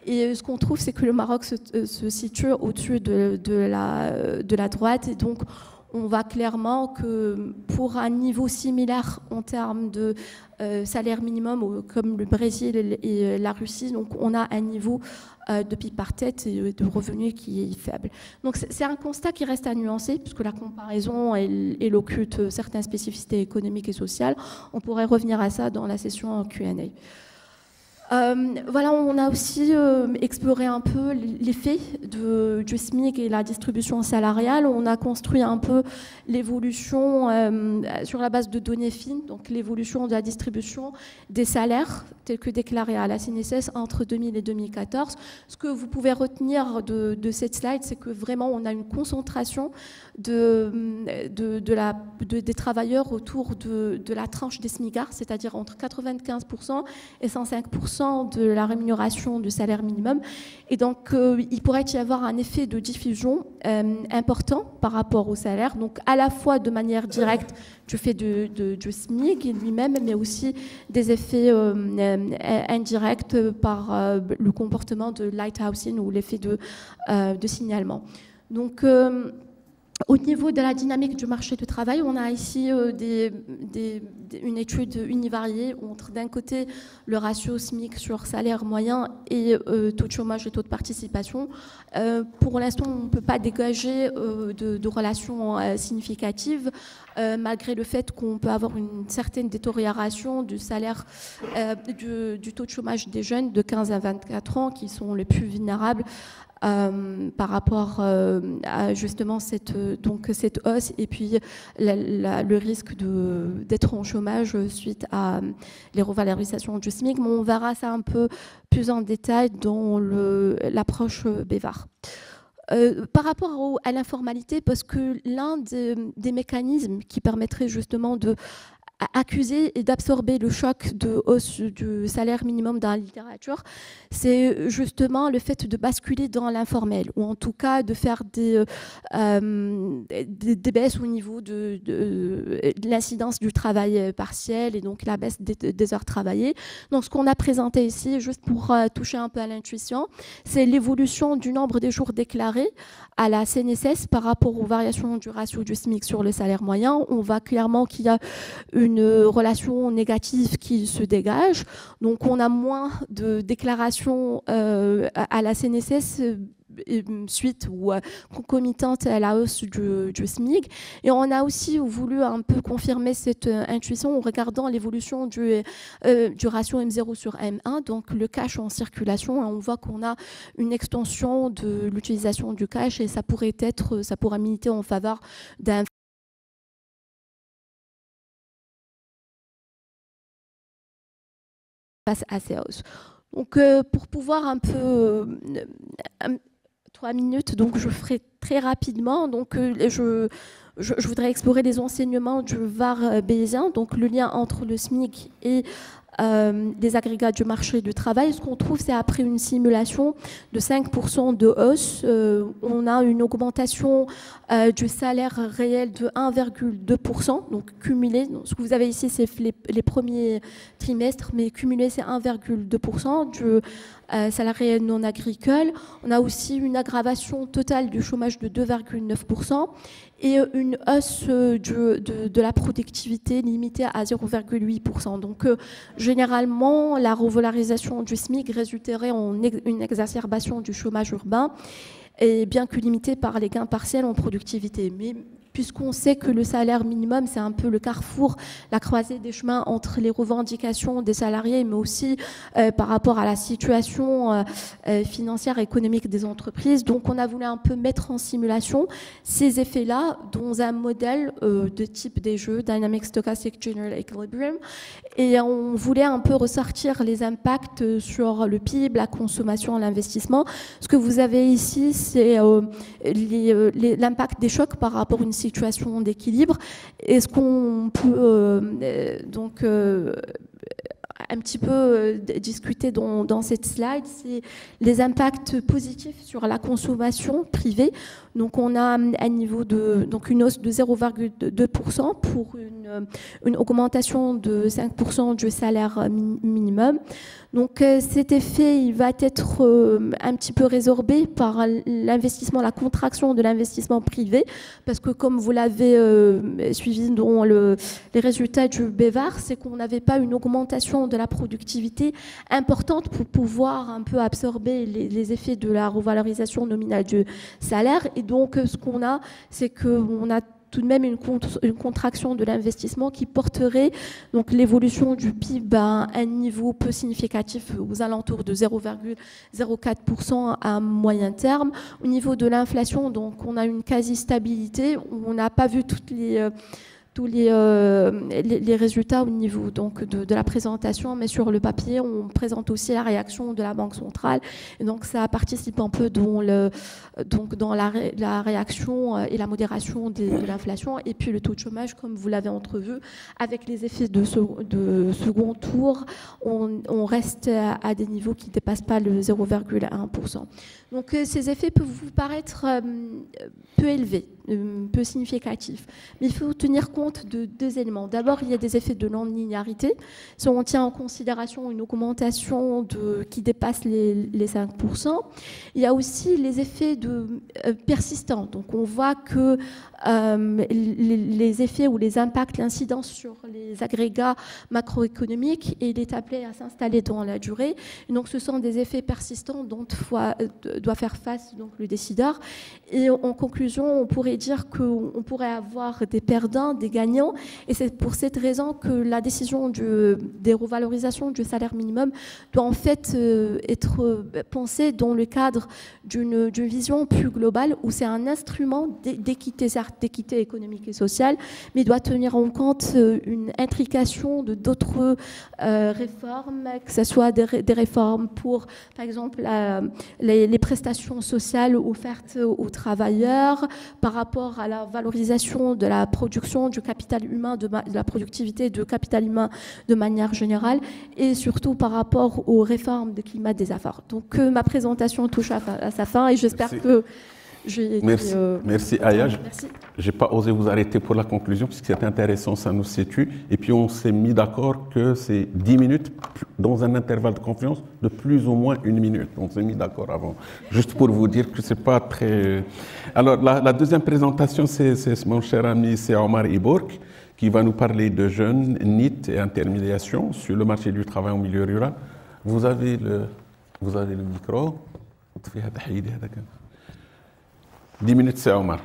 Et ce qu'on trouve, c'est que le Maroc se situe au-dessus de la droite. Et donc, on voit clairement que pour un niveau similaire en termes de salaire minimum, comme le Brésil et la Russie, donc on a un niveau de PIB par tête et de revenus qui est faible. Donc c'est un constat qui reste à nuancer, puisque la comparaison elle occulte certaines spécificités économiques et sociales. On pourrait revenir à ça dans la session Q&A. Voilà, on a aussi exploré un peu l'effet du SMIC et la distribution salariale. On a construit un peu l'évolution sur la base de données fines, donc l'évolution de la distribution des salaires tels que déclarés à la CNSS entre 2000 et 2014. Ce que vous pouvez retenir de cette slide, c'est que vraiment on a une concentration des travailleurs autour de la tranche des SMICards, c'est-à-dire entre 95% et 105% de la rémunération du salaire minimum. Et donc, il pourrait y avoir un effet de diffusion important par rapport au salaire, donc à la fois de manière directe du fait du SMIC lui-même, mais aussi des effets indirects par le comportement de lighthousing ou l'effet de signalement. Donc, au niveau de la dynamique du marché du travail, on a ici une étude univariée entre d'un côté le ratio SMIC sur salaire moyen et taux de chômage et taux de participation. Pour l'instant, on ne peut pas dégager de relations significatives, malgré le fait qu'on peut avoir une certaine détérioration du salaire du taux de chômage des jeunes de 15 à 24 ans qui sont les plus vulnérables par rapport à justement cette hausse et puis le risque d'être en chômage suite à les revalorisations du SMIC. Mais on verra ça un peu plus en détail dans l'approche Bévar. Par rapport à l'informalité, parce que l'un des mécanismes qui permettrait justement de accuser et d'absorber le choc de hausse du salaire minimum dans la littérature, c'est justement le fait de basculer dans l'informel, ou en tout cas de faire des baisses au niveau de l'incidence du travail partiel et donc la baisse des heures travaillées. Donc ce qu'on a présenté ici, juste pour toucher un peu à l'intuition, c'est l'évolution du nombre de jours déclarés à la CNSS par rapport aux variations du ratio du SMIC sur le salaire moyen. On voit clairement qu'il y a une relation négative qui se dégage. Donc, on a moins de déclarations à la CNSS suite ou concomitante à la hausse du SMIC. Et on a aussi voulu un peu confirmer cette intuition en regardant l'évolution du ratio M0 sur M1, donc le cash en circulation. Et on voit qu'on a une extension de l'utilisation du cash et ça pourrait militer en faveur d'un face à ces hausses. Donc, pour pouvoir un peu 3 minutes, donc je ferai très rapidement. Donc, je voudrais explorer les enseignements du VAR bayésien, donc le lien entre le SMIC et des agrégats du marché du travail. Ce qu'on trouve, c'est après une simulation de 5% de hausse, on a une augmentation du salaire réel de 1,2%, donc cumulé. Donc, ce que vous avez ici, c'est les premiers trimestres, mais cumulé, c'est 1,2% du salaire réel non agricole. On a aussi une aggravation totale du chômage de 2,9% et une hausse de la productivité limitée à 0,8%. Donc, généralement, la revalorisation du SMIC résulterait en une exacerbation du chômage urbain, et bien que limitée par les gains partiels en productivité. Mais puisqu'on sait que le salaire minimum, c'est un peu le carrefour, la croisée des chemins entre les revendications des salariés, mais aussi par rapport à la situation financière et économique des entreprises. Donc, on a voulu un peu mettre en simulation ces effets-là dans un modèle de type des jeux, Dynamic Stochastic General Equilibrium, et on voulait un peu ressortir les impacts sur le PIB, la consommation, l'investissement. Ce que vous avez ici, c'est l'impact des chocs par rapport à une situation d'équilibre. Est-ce qu'on peut un petit peu discuter dans cette slide, c'est les impacts positifs sur la consommation privée. Donc, on a un niveau une hausse de 0,2% pour une augmentation de 5% du salaire minimum. Donc, cet effet, il va être un petit peu résorbé par l'investissement, la contraction de l'investissement privé, parce que comme vous l'avez suivi dans les résultats du BEVAR, c'est qu'on n'avait pas une augmentation de la productivité importante pour pouvoir un peu absorber les effets de la revalorisation nominale du salaire. Et donc, ce qu'on a, c'est qu'on a tout de même une contraction de l'investissement qui porterait donc l'évolution du PIB à un niveau peu significatif aux alentours de 0,04% à moyen terme. Au niveau de l'inflation, donc on a une quasi-stabilité. On n'a pas vu tous les résultats au niveau donc, de la présentation, mais sur le papier, on présente aussi la réaction de la Banque centrale. Et donc, ça participe un peu dans la réaction et la modération de l'inflation. Et puis, le taux de chômage, comme vous l'avez entrevu, avec les effets de second tour, on reste à des niveaux qui ne dépassent pas le 0,1%. Donc, ces effets peuvent vous paraître peu élevés, peu significatifs. Mais il faut tenir compte de deux éléments. D'abord, il y a des effets de non-linéarité. Si on tient en considération une augmentation qui dépasse les 5%, il y a aussi les effets persistants. Donc, on voit que les effets ou les impacts, l'incidence sur les agrégats macroéconomiques, il est appelé à s'installer dans la durée. Et donc, ce sont des effets persistants dont doit faire face donc, le décideur. Et en conclusion, on pourrait dire qu'on pourrait avoir des perdants, des gagnants. Et c'est pour cette raison que la décision des revalorisations du salaire minimum doit en fait être pensée dans le cadre d'une vision plus globale où c'est un instrument d'équité, certes d'équité économique et sociale, mais doit tenir en compte une intrication de d'autres réformes, que ce soit des réformes pour, par exemple, les prestations sociales offertes aux travailleurs par rapport à la valorisation de la production du capital humain, de la productivité du capital humain de manière générale, et surtout par rapport aux réformes de climat des affaires. Donc ma présentation touche à sa fin et j'espère que j'ai... Merci Aya. Je n'ai pas osé vous arrêter pour la conclusion puisque c'est intéressant, ça nous situe. Et puis on s'est mis d'accord que c'est 10 minutes dans un intervalle de confiance de plus ou moins 1 minute. On s'est mis d'accord avant. Juste pour vous dire que c'est pas très... Alors la deuxième présentation, c'est mon cher ami, c'est Omar Ibork qui va nous parler de jeunes, NEET et intermédiation sur le marché du travail en milieu rural. Vous avez le micro. 10 minutes, c'est Omar.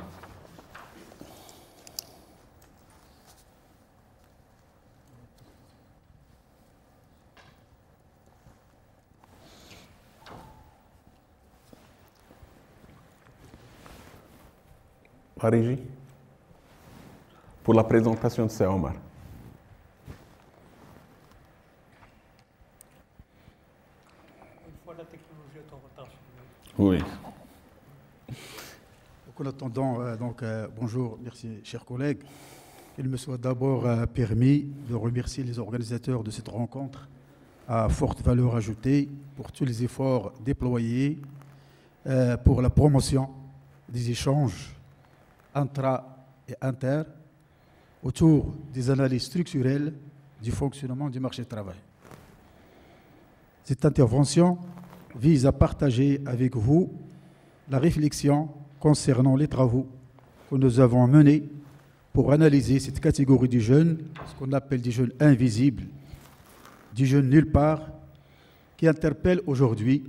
La régie. Pour la présentation, c'est Omar. Une fois la technologie est en retard. Oui. En attendant, bonjour, merci, chers collègues. Il me soit d'abord permis de remercier les organisateurs de cette rencontre à forte valeur ajoutée pour tous les efforts déployés pour la promotion des échanges intra et inter autour des analyses structurelles du fonctionnement du marché du travail. Cette intervention vise à partager avec vous la réflexion concernant les travaux que nous avons menés pour analyser cette catégorie de jeunes, ce qu'on appelle des jeunes invisibles, des jeunes nulle part, qui interpellent aujourd'hui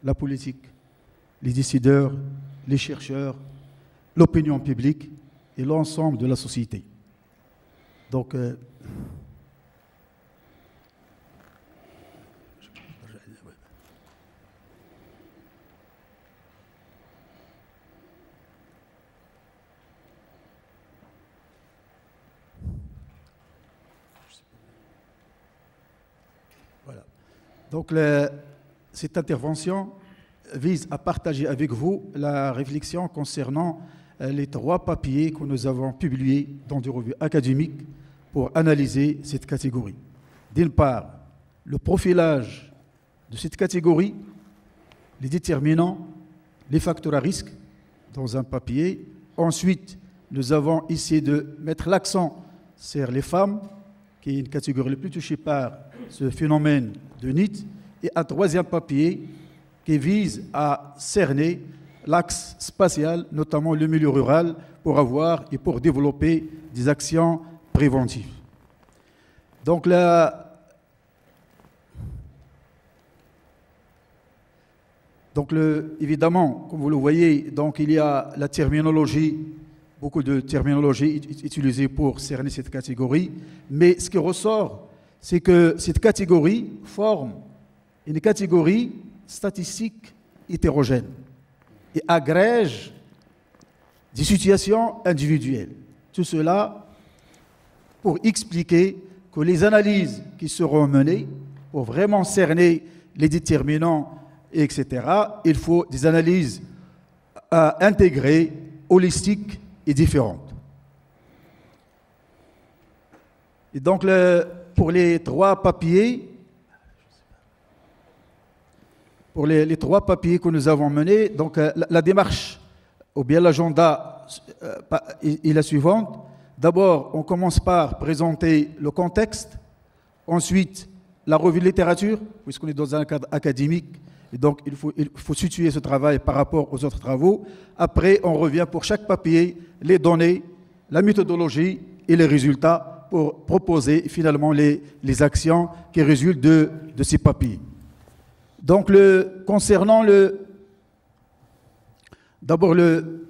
la politique, les décideurs, les chercheurs, l'opinion publique et l'ensemble de la société. Donc, Donc, cette intervention vise à partager avec vous la réflexion concernant les 3 papiers que nous avons publiés dans des revues académiques pour analyser cette catégorie. D'une part, le profilage de cette catégorie, les déterminants, les facteurs à risque dans un papier. Ensuite, nous avons essayé de mettre l'accent sur les femmes, qui est une catégorie la plus touchée par ce phénomène de NEET, et un 3e papier qui vise à cerner l'axe spatial, notamment le milieu rural, pour avoir et pour développer des actions préventives. Donc évidemment, comme vous le voyez, donc il y a la terminologie, beaucoup de terminologie utilisée pour cerner cette catégorie, mais ce qui ressort, c'est que cette catégorie forme une catégorie statistique hétérogène et agrège des situations individuelles. Tout cela pour expliquer que les analyses qui seront menées pour vraiment cerner les déterminants, etc., il faut des analyses intégrées, holistiques et différentes. Et donc, pour les 3 papiers, les 3 papiers que nous avons menés, donc la démarche ou bien l'agenda est la suivante. D'abord, on commence par présenter le contexte, ensuite la revue de littérature, puisqu'on est dans un cadre académique, et donc il faut situer ce travail par rapport aux autres travaux. Après, on revient pour chaque papier, les données, la méthodologie et les résultats pour proposer finalement les actions qui résultent de ces papiers. Donc, concernant d'abord le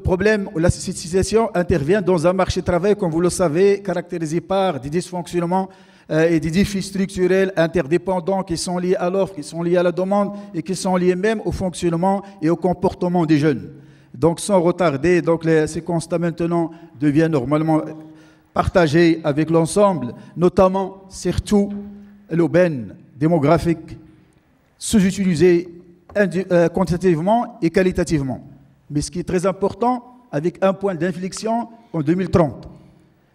problème, la situation intervient dans un marché de travail, comme vous le savez, caractérisé par des dysfonctionnements et des défis structurels interdépendants qui sont liés à l'offre, qui sont liés à la demande et qui sont liés même au fonctionnement et au comportement des jeunes. Donc, sans retarder, ces constats maintenant deviennent normalement partagés avec l'ensemble, notamment, surtout, l'aubaine démographique sous-utilisée quantitativement et qualitativement. Mais ce qui est très important, avec un point d'inflexion en 2030.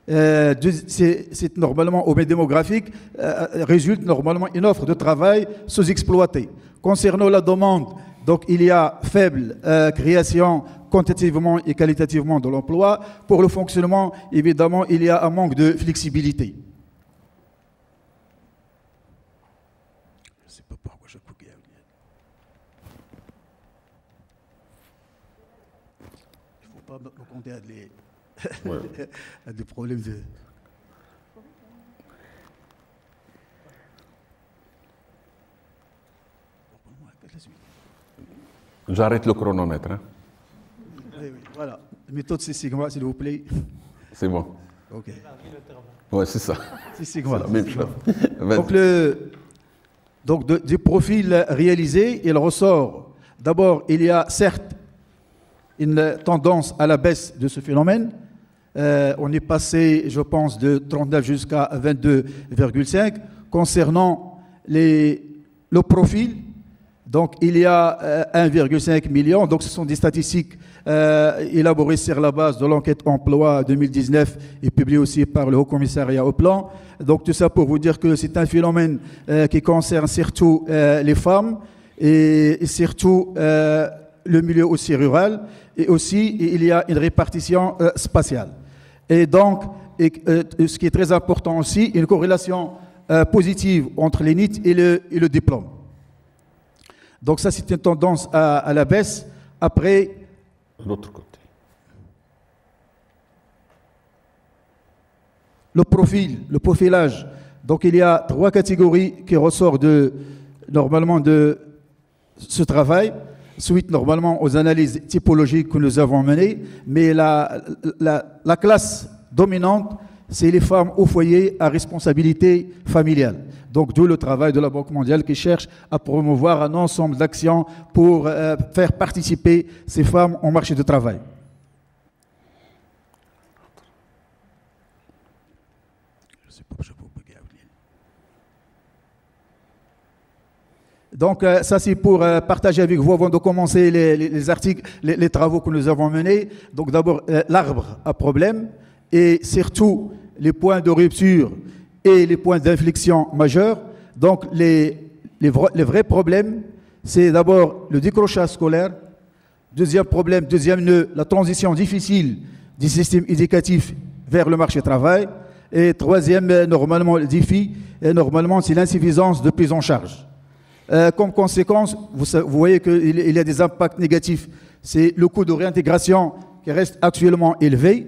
C'est normalement, aubaine démographique, résulte normalement une offre de travail sous-exploitée. Concernant la demande, donc il y a faible création quantitativement et qualitativement de l'emploi. Pour le fonctionnement, évidemment, il y a un manque de flexibilité. Me compter à des problèmes de... J'arrête le chronomètre. Hein. Oui, voilà. La méthode c'est Sigma, s'il vous plaît. C'est bon. OK. Ouais, c'est ça. C'est Sigma. La même chose. Donc des profils réalisés, il ressort. D'abord, il y a certes une tendance à la baisse de ce phénomène. On est passé, je pense, de 39 jusqu'à 22,5. Concernant le profil, Donc, il y a 1,5 million. Donc, ce sont des statistiques élaborées sur la base de l'enquête emploi 2019 et publiée aussi par le Haut Commissariat au Plan. Donc, tout ça pour vous dire que c'est un phénomène qui concerne surtout les femmes et surtout le milieu aussi rural. Et aussi, il y a une répartition spatiale. Et donc, ce qui est très important aussi, une corrélation positive entre les NEET et le diplôme. Donc ça, c'est une tendance à la baisse. Après, l'autre côté. Le profilage. Donc il y a 3 catégories qui ressortent normalement de ce travail, suite normalement aux analyses typologiques que nous avons menées. Mais la classe dominante, c'est les femmes au foyer à responsabilité familiale. Donc, d'où le travail de la Banque mondiale qui cherche à promouvoir un ensemble d'actions pour faire participer ces femmes au marché du travail. Donc, ça, c'est pour partager avec vous, avant de commencer les articles, les travaux que nous avons menés. Donc, d'abord, l'arbre à problème et surtout les points de rupture et les points d'inflexion majeurs. Donc, les vrais problèmes, c'est d'abord le décrochage scolaire. Deuxième problème, deuxième nœud, la transition difficile du système éducatif vers le marché du travail. Et troisième, normalement, le défi, normalement, c'est l'insuffisance de prise en charge. Comme conséquence, vous voyez qu'il y a des impacts négatifs. C'est le coût de réintégration qui reste actuellement élevé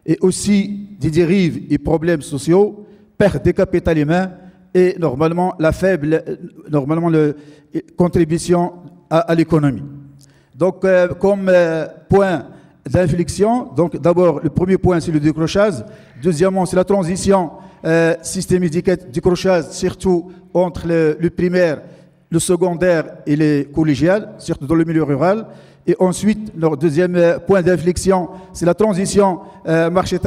et aussi des dérives et problèmes sociaux, perte des capitaux humains et normalement la faible contribution à l'économie. Donc, comme point d'inflexion, donc d'abord le premier point c'est le décrochage, deuxièmement c'est la transition système éducatif, décrochage surtout entre le primaire, le secondaire et les collégiales, surtout dans le milieu rural. Et ensuite, leur deuxième point d'inflexion, c'est la transition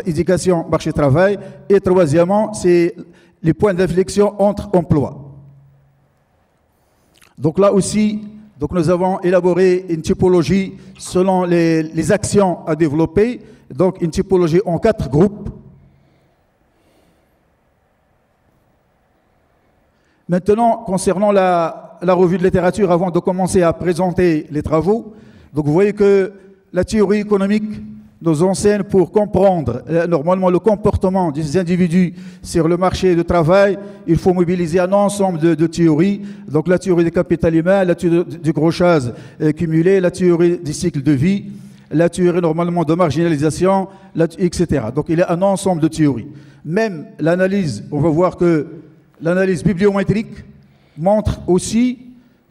éducation, marché-travail. Et troisièmement, c'est les points d'inflexion entre emplois. Donc là aussi, donc nous avons élaboré une typologie selon les actions à développer. Donc une typologie en 4 groupes. Maintenant, concernant la revue de littérature, avant de commencer à présenter les travaux, donc vous voyez que la théorie économique nous enseigne pour comprendre normalement le comportement des individus sur le marché du travail, il faut mobiliser un ensemble de théories. Donc la théorie des capitaux humains, la théorie du décrochage cumulé, la théorie des cycles de vie, la théorie normalement de marginalisation, etc. Donc il y a un ensemble de théories. Même l'analyse, on va voir que l'analyse bibliométrique montre aussi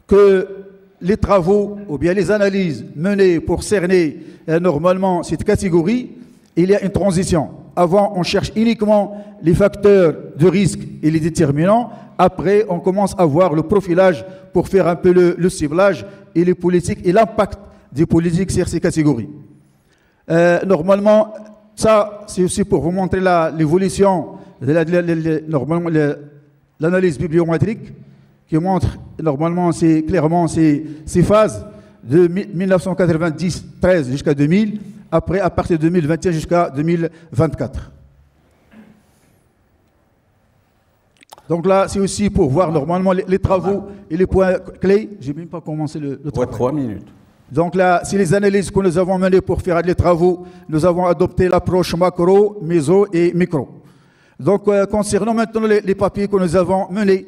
que les travaux ou bien les analyses menées pour cerner normalement cette catégorie, il y a une transition. Avant, on cherche uniquement les facteurs de risque et les déterminants. Après, on commence à voir le profilage pour faire un peu le ciblage et les politiques et l'impact des politiques sur ces catégories. Normalement, ça, c'est aussi pour vous montrer l'évolution normalement l'analyse bibliométrique qui montre normalement clairement ces phases de 1990-13 jusqu'à 2000, après à partir de 2021 jusqu'à 2024. Donc là, c'est aussi pour voir normalement les travaux et les points clés. Je n'ai même pas commencé le travail. 3 minutes. Donc là, c'est les analyses que nous avons menées pour faire les travaux. Nous avons adopté l'approche macro, méso et micro. Donc, concernant maintenant les papiers que nous avons menés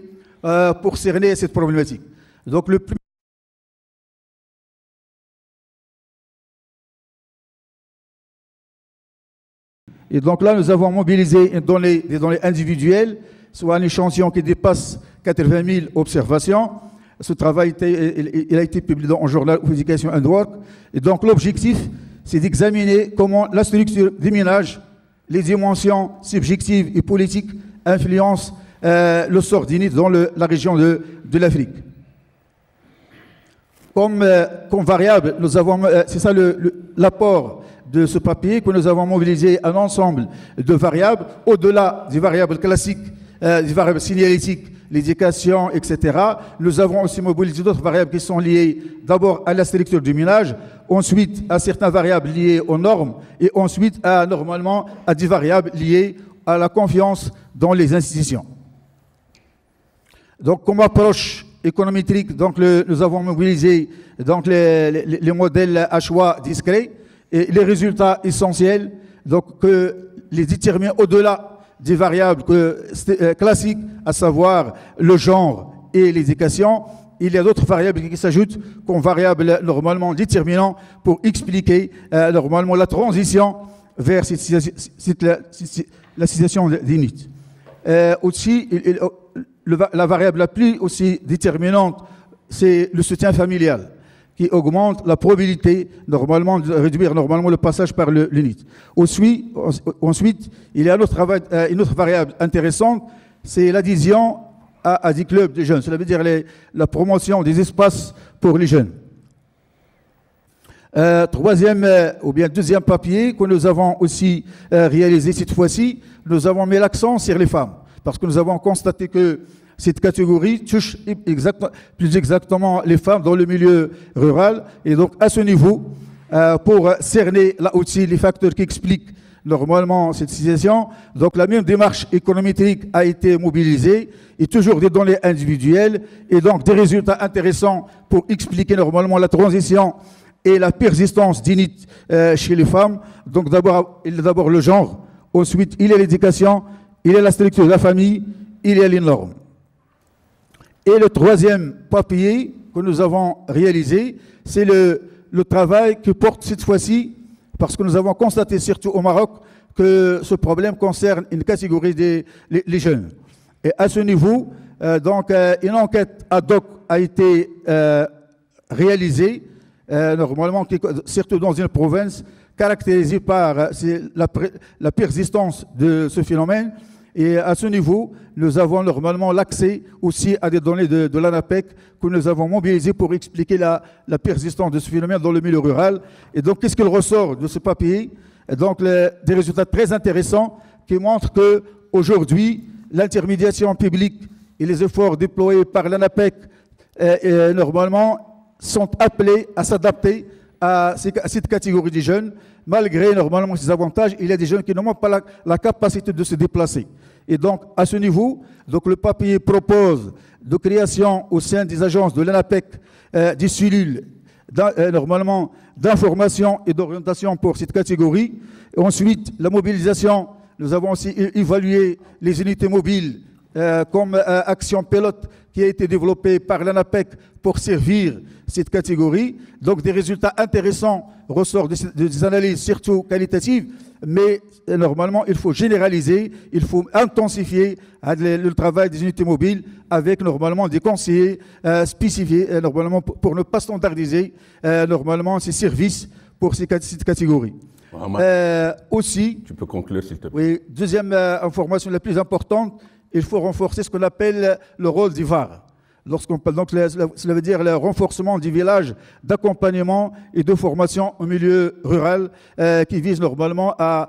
pour cerner cette problématique. Donc, le plus Et donc là, nous avons mobilisé des données individuelles, soit un échantillon qui dépasse 80 000 observations. Ce travail il a été publié dans un journal of Education and Work. Et donc, l'objectif, c'est d'examiner comment la structure des ménages, les dimensions subjectives et politiques influencent le sort des NEET dans la région de l'Afrique. Comme variable, nous avons, c'est ça l'apport de ce papier, que nous avons mobilisé un ensemble de variables, au-delà des variables classiques, des variables signalétiques l'éducation, etc. Nous avons aussi mobilisé d'autres variables qui sont liées d'abord à la structure du ménage, ensuite à certaines variables liées aux normes, et ensuite normalement à des variables liées à la confiance dans les institutions. Donc, comme approche économétrique, donc nous avons mobilisé donc les modèles à choix discrets et les résultats essentiels, donc que les déterminent au-delà des variables classiques, à savoir le genre et l'éducation. Il y a d'autres variables qui s'ajoutent comme variables normalement déterminantes pour expliquer normalement la transition vers la situation d'init. Aussi, la variable la plus aussi déterminante, c'est le soutien familial, qui augmente la probabilité normalement de réduire normalement le passage par l'unit. Ensuite, il y a une autre variable intéressante, c'est l'adhésion à des clubs de jeunes. Cela veut dire la promotion des espaces pour les jeunes. Deuxième papier que nous avons aussi réalisé cette fois-ci, nous avons mis l'accent sur les femmes, parce que nous avons constaté que cette catégorie touche plus exactement les femmes dans le milieu rural. Et donc, à ce niveau, pour cerner là aussi les facteurs qui expliquent normalement cette situation, donc la même démarche économétrique a été mobilisée, et toujours des données individuelles, et donc des résultats intéressants pour expliquer normalement la transition et la persistance d'init chez les femmes. Donc, il y a d'abord le genre, ensuite, il y a l'éducation, il y a la structure de la famille, il y a les normes. Et le troisième papier que nous avons réalisé, c'est le travail que porte cette fois-ci, parce que nous avons constaté, surtout au Maroc, que ce problème concerne une catégorie les jeunes. Et à ce niveau, une enquête ad hoc a été réalisée, normalement, surtout dans une province caractérisée par la persistance de ce phénomène. Et à ce niveau, nous avons normalement l'accès aussi à des données de l'ANAPEC que nous avons mobilisées pour expliquer la persistance de ce phénomène dans le milieu rural. Et donc, qu'est-ce qu'il ressort de ce papier? Donc, des résultats très intéressants qui montrent qu'aujourd'hui, l'intermédiation publique et les efforts déployés par l'ANAPEC, normalement, sont appelés à s'adapter à cette catégorie de jeunes. Malgré normalement ces avantages, il y a des jeunes qui n'ont pas la capacité de se déplacer. Et donc, à ce niveau, donc le papier propose de création au sein des agences de l'ANAPEC des cellules normalement d'information et d'orientation pour cette catégorie. Et ensuite, la mobilisation, nous avons aussi évalué les unités mobiles comme action pilote qui a été développée par l'ANAPEC pour servir cette catégorie. Donc des résultats intéressants ressortent des analyses surtout qualitatives, mais normalement il faut généraliser, il faut intensifier le travail des unités mobiles avec normalement des conseillers spécifiés normalement pour ne pas standardiser normalement ces services pour cette catégorie. Aussi, tu peux conclure s'il te plaît. Oui, deuxième information la plus importante, il faut renforcer ce qu'on appelle le rôle du VAR. Lorsqu'on parle, donc, cela veut dire le renforcement du village d'accompagnement et de formation au milieu rural qui vise normalement à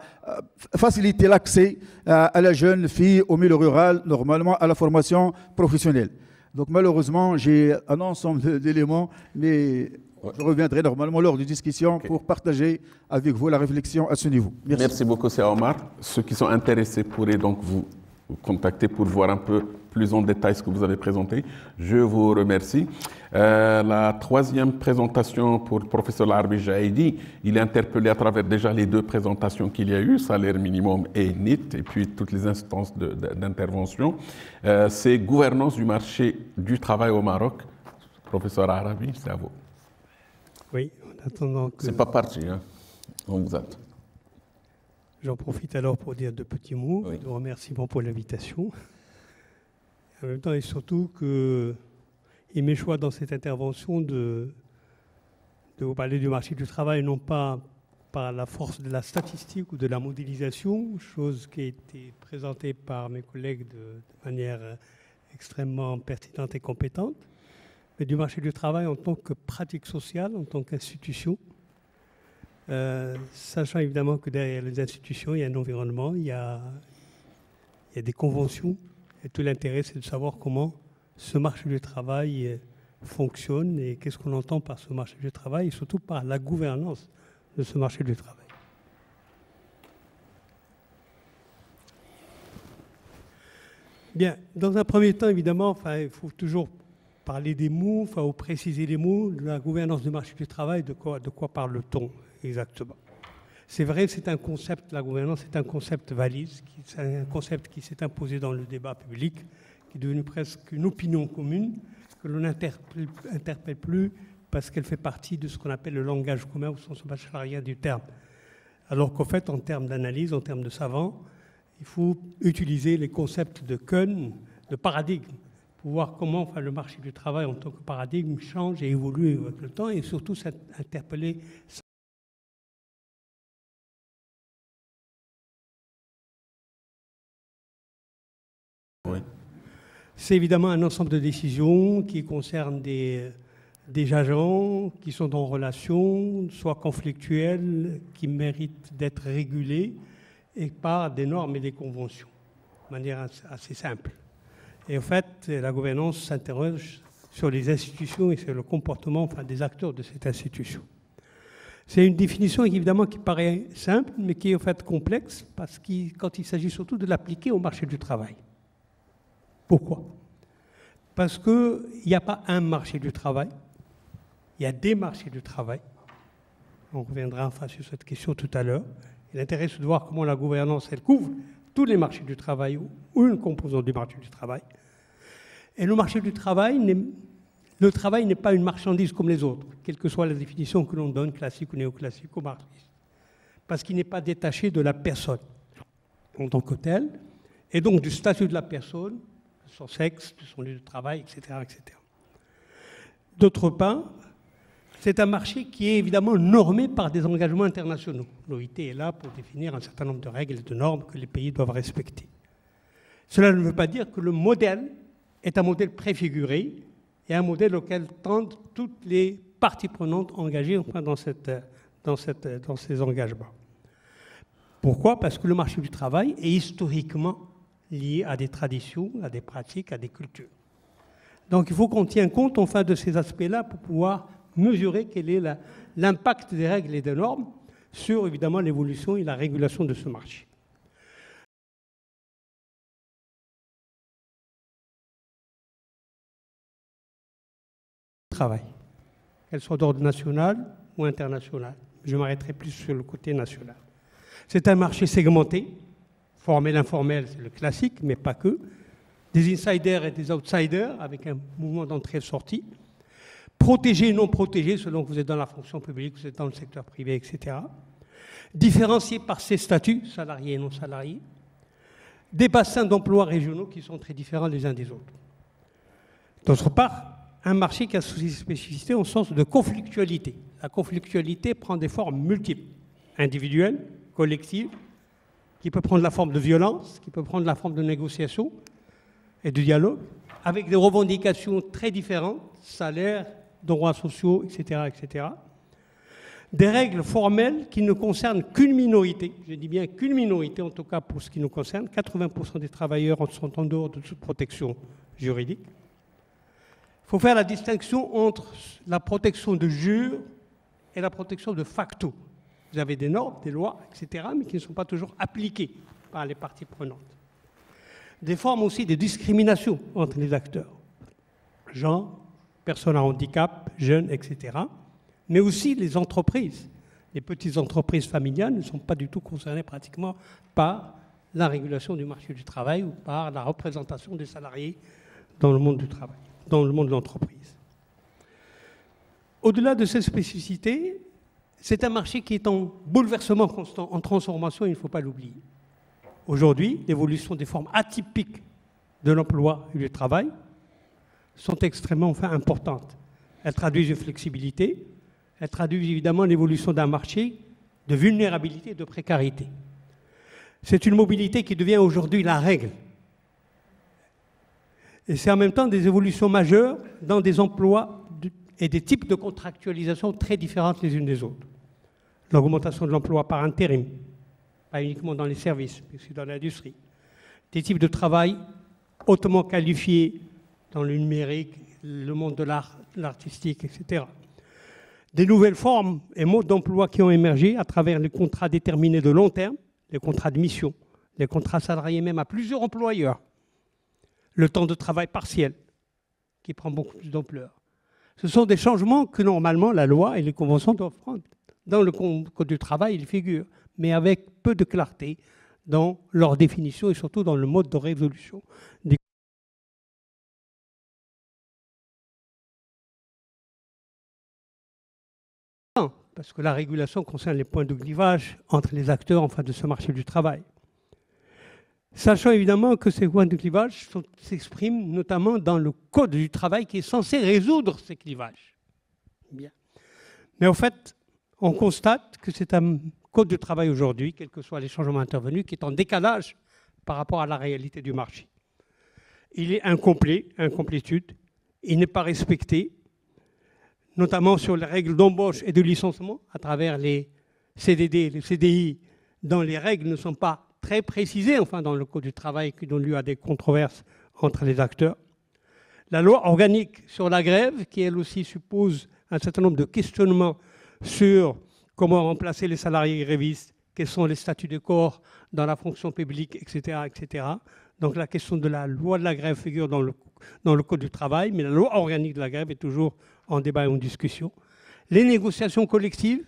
faciliter l'accès à la jeune fille au milieu rural, normalement à la formation professionnelle. Donc malheureusement, j'ai un ensemble d'éléments, mais je reviendrai normalement lors de discussion pour partager avec vous la réflexion à ce niveau. Merci. Merci beaucoup, c'est Omar. Ceux qui sont intéressés pourraient donc vous contacter pour voir un peu plus en détail ce que vous avez présenté. Je vous remercie. La troisième présentation pour le professeur Larbi Jaïdi, il est interpellé à travers déjà les deux présentations qu'il y a eu, salaire minimum et NIT, et puis toutes les instances d'intervention. C'est gouvernance du marché du travail au Maroc. Professeur Arabi, c'est à vous. Oui, en attendant que... C'est pas parti, hein. On vous attend. J'en profite alors pour dire deux petits mots, Oui. de remerciements pour l'invitation. En même temps, et surtout que mes choix dans cette intervention de vous parler du marché du travail, non pas par la force de la statistique ou de la modélisation, chose qui a été présentée par mes collègues de manière extrêmement pertinente et compétente, mais du marché du travail en tant que pratique sociale, en tant qu'institution, sachant évidemment que derrière les institutions, il y a un environnement, il y a des conventions, Et tout l'intérêt, c'est de savoir comment ce marché du travail fonctionne et qu'est-ce qu'on entend par ce marché du travail et surtout par la gouvernance de ce marché du travail. Bien, dans un premier temps, évidemment, il faut toujours parler des mots, ou préciser les mots, de la gouvernance du marché du travail, de quoi parle-t-on exactement. C'est vrai, c'est un concept, la gouvernance est un concept valise, c'est un concept qui s'est imposé dans le débat public, qui est devenu presque une opinion commune, que l'on n'interpelle plus parce qu'elle fait partie de ce qu'on appelle le langage commun au sens bachelorien du terme. Alors qu'en fait, en termes d'analyse, en termes de savants, il faut utiliser les concepts de Kuhn, de paradigme, pour voir comment le marché du travail en tant que paradigme change et évolue avec le temps et surtout s'interpeller. Oui. C'est évidemment un ensemble de décisions qui concernent des agents qui sont en relation, soit conflictuels, qui méritent d'être régulés et par des normes et des conventions, de manière assez simple. Et en fait, la gouvernance s'interroge sur les institutions et sur le comportement des acteurs de cette institution. C'est une définition évidemment qui paraît simple, mais qui est en fait complexe, parce que quand il s'agit surtout de l'appliquer au marché du travail. Pourquoi? Parce qu'il n'y a pas un marché du travail, il y a des marchés du travail. On reviendra enfin sur cette question tout à l'heure. L'intérêt, c'est de voir comment la gouvernance, elle couvre tous les marchés du travail ou une composante du marché du travail. Et le marché du travail, le travail n'est pas une marchandise comme les autres, quelle que soit la définition que l'on donne, classique ou néoclassique ou marxiste, parce qu'il n'est pas détaché de la personne en tant que telle, et donc du statut de la personne, de son sexe, de son lieu de travail, etc., etc. D'autre part, c'est un marché qui est évidemment normé par des engagements internationaux. L'OIT est là pour définir un certain nombre de règles et de normes que les pays doivent respecter. Cela ne veut pas dire que le modèle est un modèle préfiguré et un modèle auquel tendent toutes les parties prenantes engagées dans ces engagements. Pourquoi? Parce que le marché du travail est historiquement lié à des traditions, à des pratiques, à des cultures. Donc il faut qu'on tienne compte enfin de ces aspects-là pour pouvoir mesurer quel est l'impact des règles et des normes sur évidemment l'évolution et la régulation de ce marché. Travail, qu'elle soit d'ordre national ou international. Je m'arrêterai plus sur le côté national. C'est un marché segmenté, formel, informel, c'est le classique, mais pas que. Des insiders et des outsiders, avec un mouvement d'entrée et sortie. Protégé et non protégé, selon que vous êtes dans la fonction publique, vous êtes dans le secteur privé, etc. Différencié par ses statuts, salariés et non salariés. Des bassins d'emploi régionaux qui sont très différents les uns des autres. D'autre part, un marché qui a ses spécificités au sens de conflictualité. La conflictualité prend des formes multiples, individuelles, collectives, qui peut prendre la forme de violence, qui peut prendre la forme de négociation et de dialogue, avec des revendications très différentes, salaires, droits sociaux, etc., etc. Des règles formelles qui ne concernent qu'une minorité, je dis bien qu'une minorité, en tout cas pour ce qui nous concerne, 80% des travailleurs sont en dehors de toute protection juridique. Il faut faire la distinction entre la protection de jure et la protection de facto. Vous avez des normes, des lois, etc., mais qui ne sont pas toujours appliquées par les parties prenantes. Des formes aussi de discrimination entre les acteurs, genre, personnes à handicap, jeunes, etc. Mais aussi les entreprises. Les petites entreprises familiales ne sont pas du tout concernées pratiquement par la régulation du marché du travail ou par la représentation des salariés dans le monde du travail, dans le monde de l'entreprise. Au-delà de ces spécificités, c'est un marché qui est en bouleversement constant, en transformation, il ne faut pas l'oublier. Aujourd'hui, l'évolution des formes atypiques de l'emploi et du travail sont extrêmement importantes. Elles traduisent une flexibilité, elles traduisent évidemment l'évolution d'un marché de vulnérabilité et de précarité. C'est une mobilité qui devient aujourd'hui la règle. Et c'est en même temps des évolutions majeures dans des emplois et des types de contractualisation très différentes les unes des autres. L'augmentation de l'emploi par intérim, pas uniquement dans les services, mais aussi dans l'industrie. Des types de travail hautement qualifiés dans le numérique, le monde de l'art, l'artistique, etc. Des nouvelles formes et modes d'emploi qui ont émergé à travers les contrats déterminés de long terme, les contrats de mission, les contrats salariés même à plusieurs employeurs, le temps de travail partiel qui prend beaucoup plus d'ampleur. Ce sont des changements que normalement la loi et les conventions doivent prendre. Dans le Code du travail, ils figurent, mais avec peu de clarté dans leur définition et surtout dans le mode de résolution des parce que la régulation concerne les points de clivage entre les acteurs de ce marché du travail. Sachant évidemment que ces points de clivage s'expriment notamment dans le Code du travail qui est censé résoudre ces clivages. Bien. Mais en fait, on constate que c'est un Code du travail aujourd'hui, quels que soient les changements intervenus, qui est en décalage par rapport à la réalité du marché. Il est incomplet, incomplétude, il n'est pas respecté, notamment sur les règles d'embauche et de licenciement, à travers les CDD, les CDI, dont les règles ne sont pas très précisées, dans le Code du travail, qui donne lieu à des controverses entre les acteurs. La loi organique sur la grève, qui elle aussi suppose un certain nombre de questionnements sur comment remplacer les salariés grévistes, quels sont les statuts de corps dans la fonction publique, etc., etc. Donc la question de la loi de la grève figure dans le Code du travail, mais la loi organique de la grève est toujours en débat et en discussion. Les négociations collectives,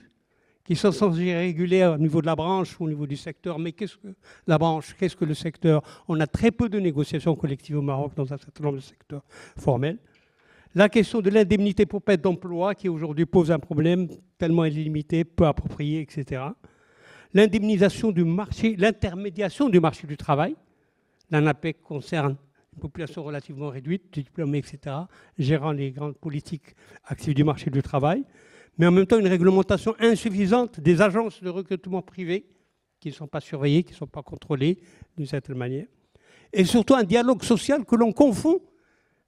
qui sont censées réguler au niveau de la branche ou au niveau du secteur, mais qu'est-ce que la branche, qu'est-ce que le secteur? On a très peu de négociations collectives au Maroc dans un certain nombre de secteurs formels. La question de l'indemnité pour perte d'emploi, qui aujourd'hui pose un problème tellement illimité, peu approprié, etc. L'indemnisation du marché, l'intermédiation du marché du travail. L'ANAPEC concerne une population relativement réduite, diplômée, etc., gérant les grandes politiques actives du marché du travail, mais en même temps une réglementation insuffisante des agences de recrutement privées qui ne sont pas surveillées, qui ne sont pas contrôlées d'une certaine manière, et surtout un dialogue social que l'on confond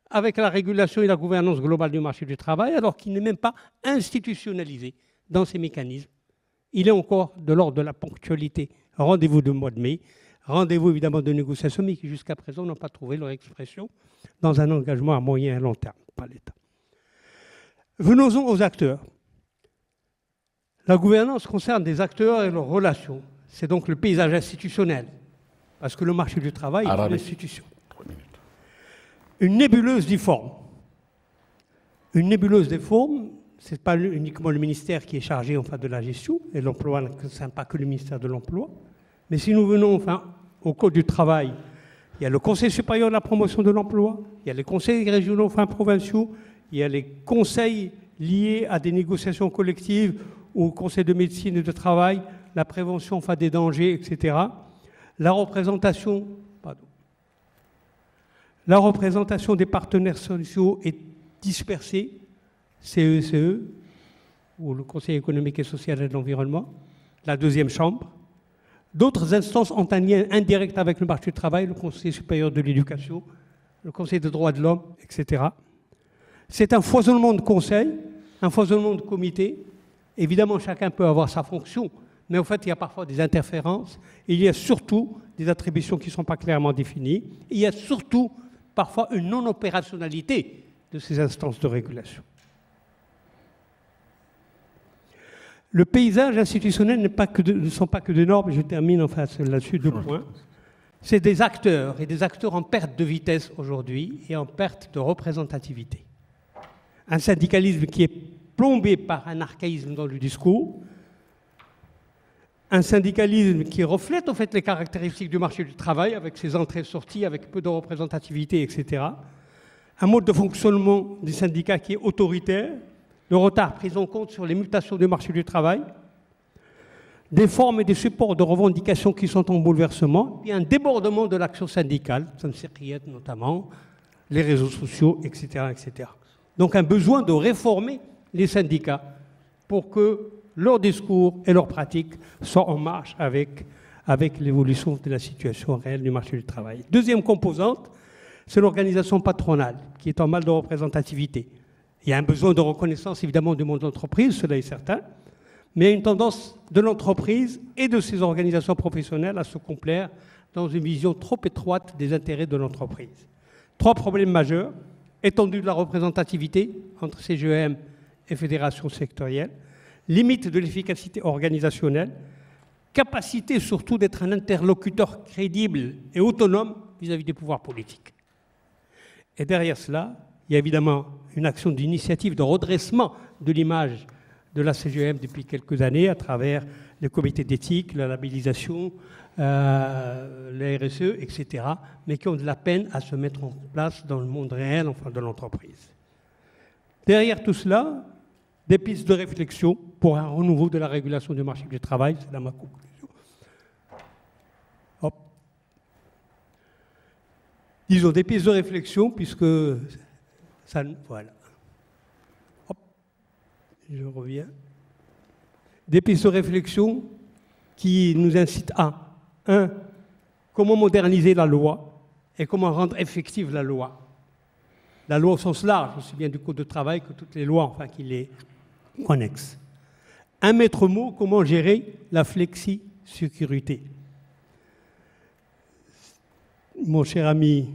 avec la régulation et la gouvernance globale du marché du travail, alors qu'il n'est même pas institutionnalisé dans ces mécanismes. Il est encore de l'ordre de la ponctualité. Rendez-vous du mois de mai, rendez-vous évidemment de négociation, mais qui jusqu'à présent n'ont pas trouvé leur expression dans un engagement à moyen et à long terme par l'État. Venons-en aux acteurs. La gouvernance concerne des acteurs et leurs relations. C'est donc le paysage institutionnel, parce que le marché du travail est une institution. Une nébuleuse difforme. Une nébuleuse difforme, ce n'est pas uniquement le ministère qui est chargé de la gestion, et l'emploi ne concerne pas que le ministère de l'Emploi. Mais si nous venons au Code du travail, il y a le Conseil supérieur de la promotion de l'emploi, il y a les conseils régionaux provinciaux, il y a les conseils liés à des négociations collectives, au conseil de médecine et de travail, la prévention des dangers, etc. La représentation des partenaires sociaux est dispersée, CECE, ou le Conseil économique et social et de l'environnement, la deuxième chambre. D'autres instances ont un lien indirect avec le marché du travail, le Conseil supérieur de l'éducation, le Conseil des droits de l'homme, etc. C'est un foisonnement de conseils, un foisonnement de comités. Évidemment, chacun peut avoir sa fonction, mais en fait, il y a parfois des interférences. Il y a surtout des attributions qui ne sont pas clairement définies. Il y a surtout parfois une non-opérationnalité de ces instances de régulation. Le paysage institutionnel ne sont pas que des normes, je termine là-dessus, 2 points. C'est des acteurs, et des acteurs en perte de vitesse aujourd'hui et en perte de représentativité. Un syndicalisme qui est plombé par un archaïsme dans le discours, un syndicalisme qui reflète les caractéristiques du marché du travail, avec ses entrées-sorties, avec peu de représentativité, etc. Un mode de fonctionnement des syndicats qui est autoritaire, le retard pris en compte sur les mutations du marché du travail, des formes et des supports de revendication qui sont en bouleversement, puis un débordement de l'action syndicale, notamment, les réseaux sociaux, etc., etc. Donc un besoin de réformer les syndicats pour que leur discours et leurs pratiques soient en marche avec l'évolution de la situation réelle du marché du travail. Deuxième composante, c'est l'organisation patronale, qui est en mal de représentativité. Il y a un besoin de reconnaissance, évidemment, du monde de l'entreprise, cela est certain, mais il y a une tendance de l'entreprise et de ses organisations professionnelles à se complaire dans une vision trop étroite des intérêts de l'entreprise. 3 problèmes majeurs: étendue de la représentativité entre CGEM et fédérations sectorielles, limite de l'efficacité organisationnelle, capacité surtout d'être un interlocuteur crédible et autonome vis-à-vis des pouvoirs politiques. Et derrière cela, il y a évidemment une action d'initiative de redressement de l'image de la CGEM depuis quelques années à travers le comité d'éthique, la labellisation, la RSE, etc., mais qui ont de la peine à se mettre en place dans le monde réel, enfin de l'entreprise. Derrière tout cela, des pistes de réflexion pour un renouveau de la régulation du marché du travail, c'est là ma conclusion. Hop. Disons des pistes de réflexion, puisque ça... Voilà. Hop. Je reviens. Des pistes de réflexion qui nous incitent à 1. Comment moderniser la loi et comment rendre effective la loi. La loi au sens large, aussi bien du Code de travail que toutes les lois enfin, qui les connexes. Un maître mot, comment gérer la flexi-sécurité. Mon cher ami,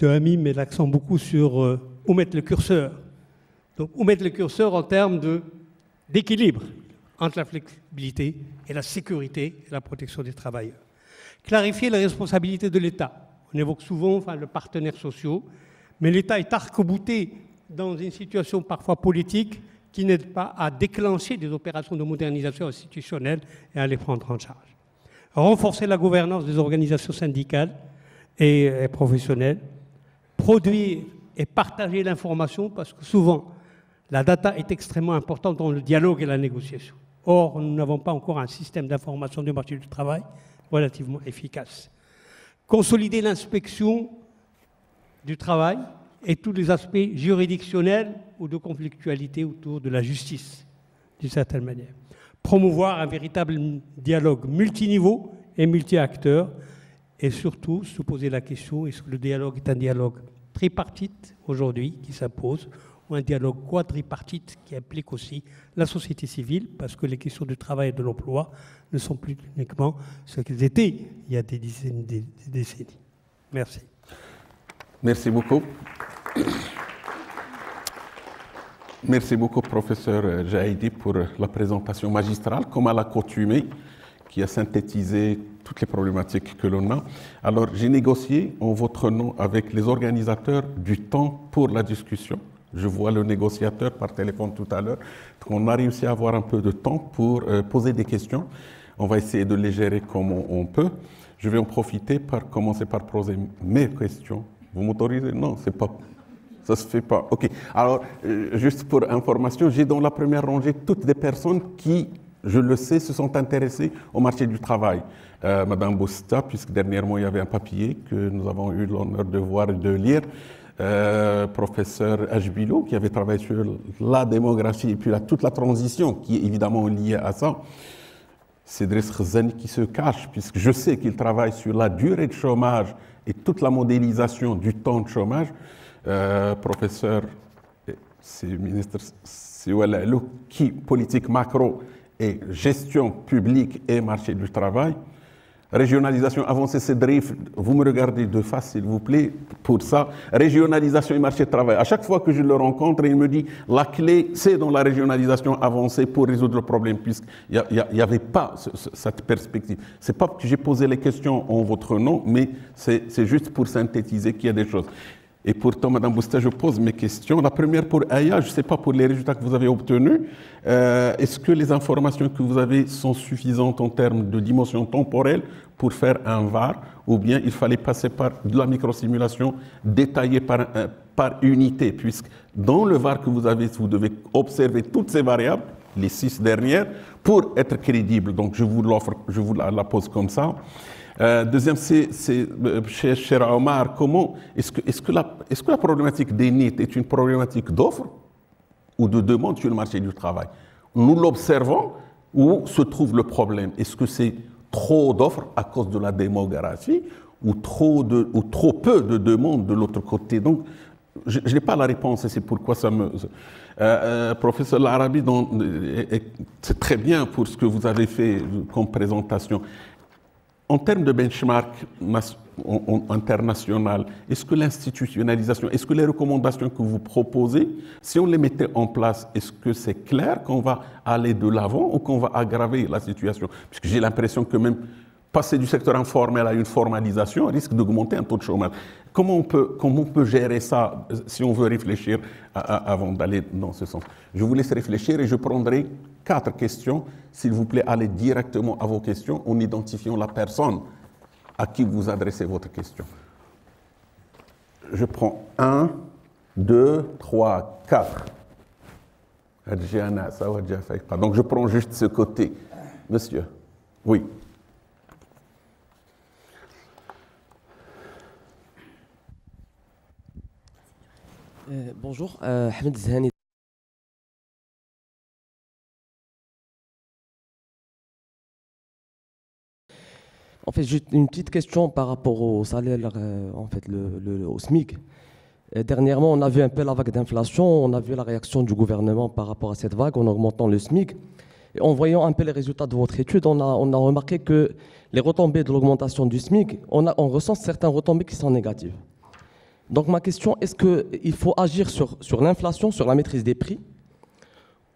met l'accent beaucoup sur où mettre le curseur. Donc, où mettre le curseur en termes d'équilibre entre la flexibilité et la sécurité et la protection des travailleurs. Clarifier les responsabilités de l'État. On évoque souvent le partenaire social, mais l'État est arc-bouté dans une situation parfois politique qui n'aide pas à déclencher des opérations de modernisation institutionnelle et à les prendre en charge. Renforcer la gouvernance des organisations syndicales et professionnelles. Produire et partager l'information, parce que souvent, la data est extrêmement importante dans le dialogue et la négociation. Or, nous n'avons pas encore un système d'information du marché du travail relativement efficace. Consolider l'inspection du travail et tous les aspects juridictionnels ou de conflictualité autour de la justice, d'une certaine manière. Promouvoir un véritable dialogue multiniveau et multi-acteurs, et surtout se poser la question, est-ce que le dialogue est un dialogue tripartite aujourd'hui qui s'impose, ou un dialogue quadripartite qui implique aussi la société civile, parce que les questions du travail et de l'emploi ne sont plus uniquement ce qu'elles étaient il y a des décennies. Merci. Merci beaucoup. Merci beaucoup, professeur Jaïdi, pour la présentation magistrale, comme à l'accoutumée, qui a synthétisé toutes les problématiques que l'on a. Alors, j'ai négocié en votre nom avec les organisateurs du temps pour la discussion. Je vois le négociateur par téléphone tout à l'heure. On a réussi à avoir un peu de temps pour poser des questions. On va essayer de les gérer comme on peut. Je vais en profiter par commencer par poser mes questions. Vous m'autorisez? Non, c'est pas... Ça se fait pas. OK. Alors, juste pour information, j'ai dans la première rangée toutes des personnes qui, je le sais, se sont intéressées au marché du travail. Madame Bousta, puisque dernièrement, il y avait un papier que nous avons eu l'honneur de voir et de lire. Professeur Ajbilo, qui avait travaillé sur la démographie et puis toute la transition qui est évidemment liée à ça. Cédric Khzani qui se cache, puisque je sais qu'il travaille sur la durée de chômage et toute la modélisation du temps de chômage. Professeur, c'est ministre Siwala Alou, qui politique macro et gestion publique et marché du travail. Régionalisation avancée, Cédric, vous me regardez de face, s'il vous plaît, pour ça. Régionalisation et marché du travail. À chaque fois que je le rencontre, il me dit la clé, c'est dans la régionalisation avancée pour résoudre le problème, puisqu'il n'y avait pas cette perspective. Ce n'est pas que j'ai posé les questions en votre nom, mais c'est juste pour synthétiser qu'il y a des choses. Et pourtant, Mme Bousta, je pose mes questions. La première pour Aya, je ne sais pas pour les résultats que vous avez obtenus. Est-ce que les informations que vous avez sont suffisantes en termes de dimension temporelle pour faire un VAR, ou bien il fallait passer par de la microsimulation détaillée par unité, puisque dans le VAR que vous avez, vous devez observer toutes ces variables, les 6 dernières, pour être crédible. Donc je vous la pose comme ça. Deuxième, c'est chez Omar, est-ce que la problématique des NEET est une problématique d'offre ou de demande sur le marché du travail? Nous l'observons, où se trouve le problème? Est-ce que c'est trop d'offres à cause de la démographie ou trop peu de demandes de l'autre côté? Donc, je n'ai pas la réponse et c'est pourquoi ça me... professeur Larabi, c'est très bien pour ce que vous avez fait comme présentation. En termes de benchmark international, est-ce que l'institutionnalisation, est-ce que les recommandations que vous proposez, si on les mettait en place, est-ce que c'est clair qu'on va aller de l'avant ou qu'on va aggraver la situation? Puisque j'ai l'impression que même passer du secteur informel à une formalisation risque d'augmenter un taux de chômage. Comment on peut gérer ça si on veut réfléchir avant d'aller dans ce sens? Je vous laisse réfléchir et je prendrai 4 questions. S'il vous plaît, allez directement à vos questions en identifiant la personne à qui vous adressez votre question. Je prends 1, 2, 3, 4. Donc je prends juste ce côté. Monsieur, oui. Bonjour, Ahmed Zahani. En fait, juste une petite question par rapport au salaire, en fait, au SMIC. Dernièrement, on a vu un peu la vague d'inflation, on a vu la réaction du gouvernement par rapport à cette vague en augmentant le SMIC. Et en voyant un peu les résultats de votre étude, on a remarqué que les retombées de l'augmentation du SMIC, on ressent certaines retombées qui sont négatives. Donc ma question, est-ce qu'il faut agir sur l'inflation, sur la maîtrise des prix,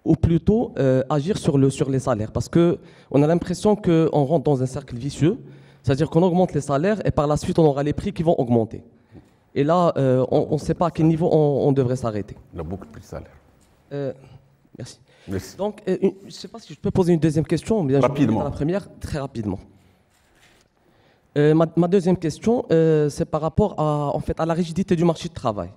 ou plutôt agir sur les salaires? Parce qu'on a l'impression qu'on rentre dans un cercle vicieux, c'est-à-dire qu'on augmente les salaires et par la suite on aura les prix qui vont augmenter. Et là, on ne sait pas à quel niveau on devrait s'arrêter. Il y a beaucoup de plus de salaire. Merci. Merci. Donc, je ne sais pas si je peux poser une deuxième question, ou bien rapidement. Je vais à la première, très rapidement. Ma deuxième question, c'est par rapport à la rigidité du marché de travail.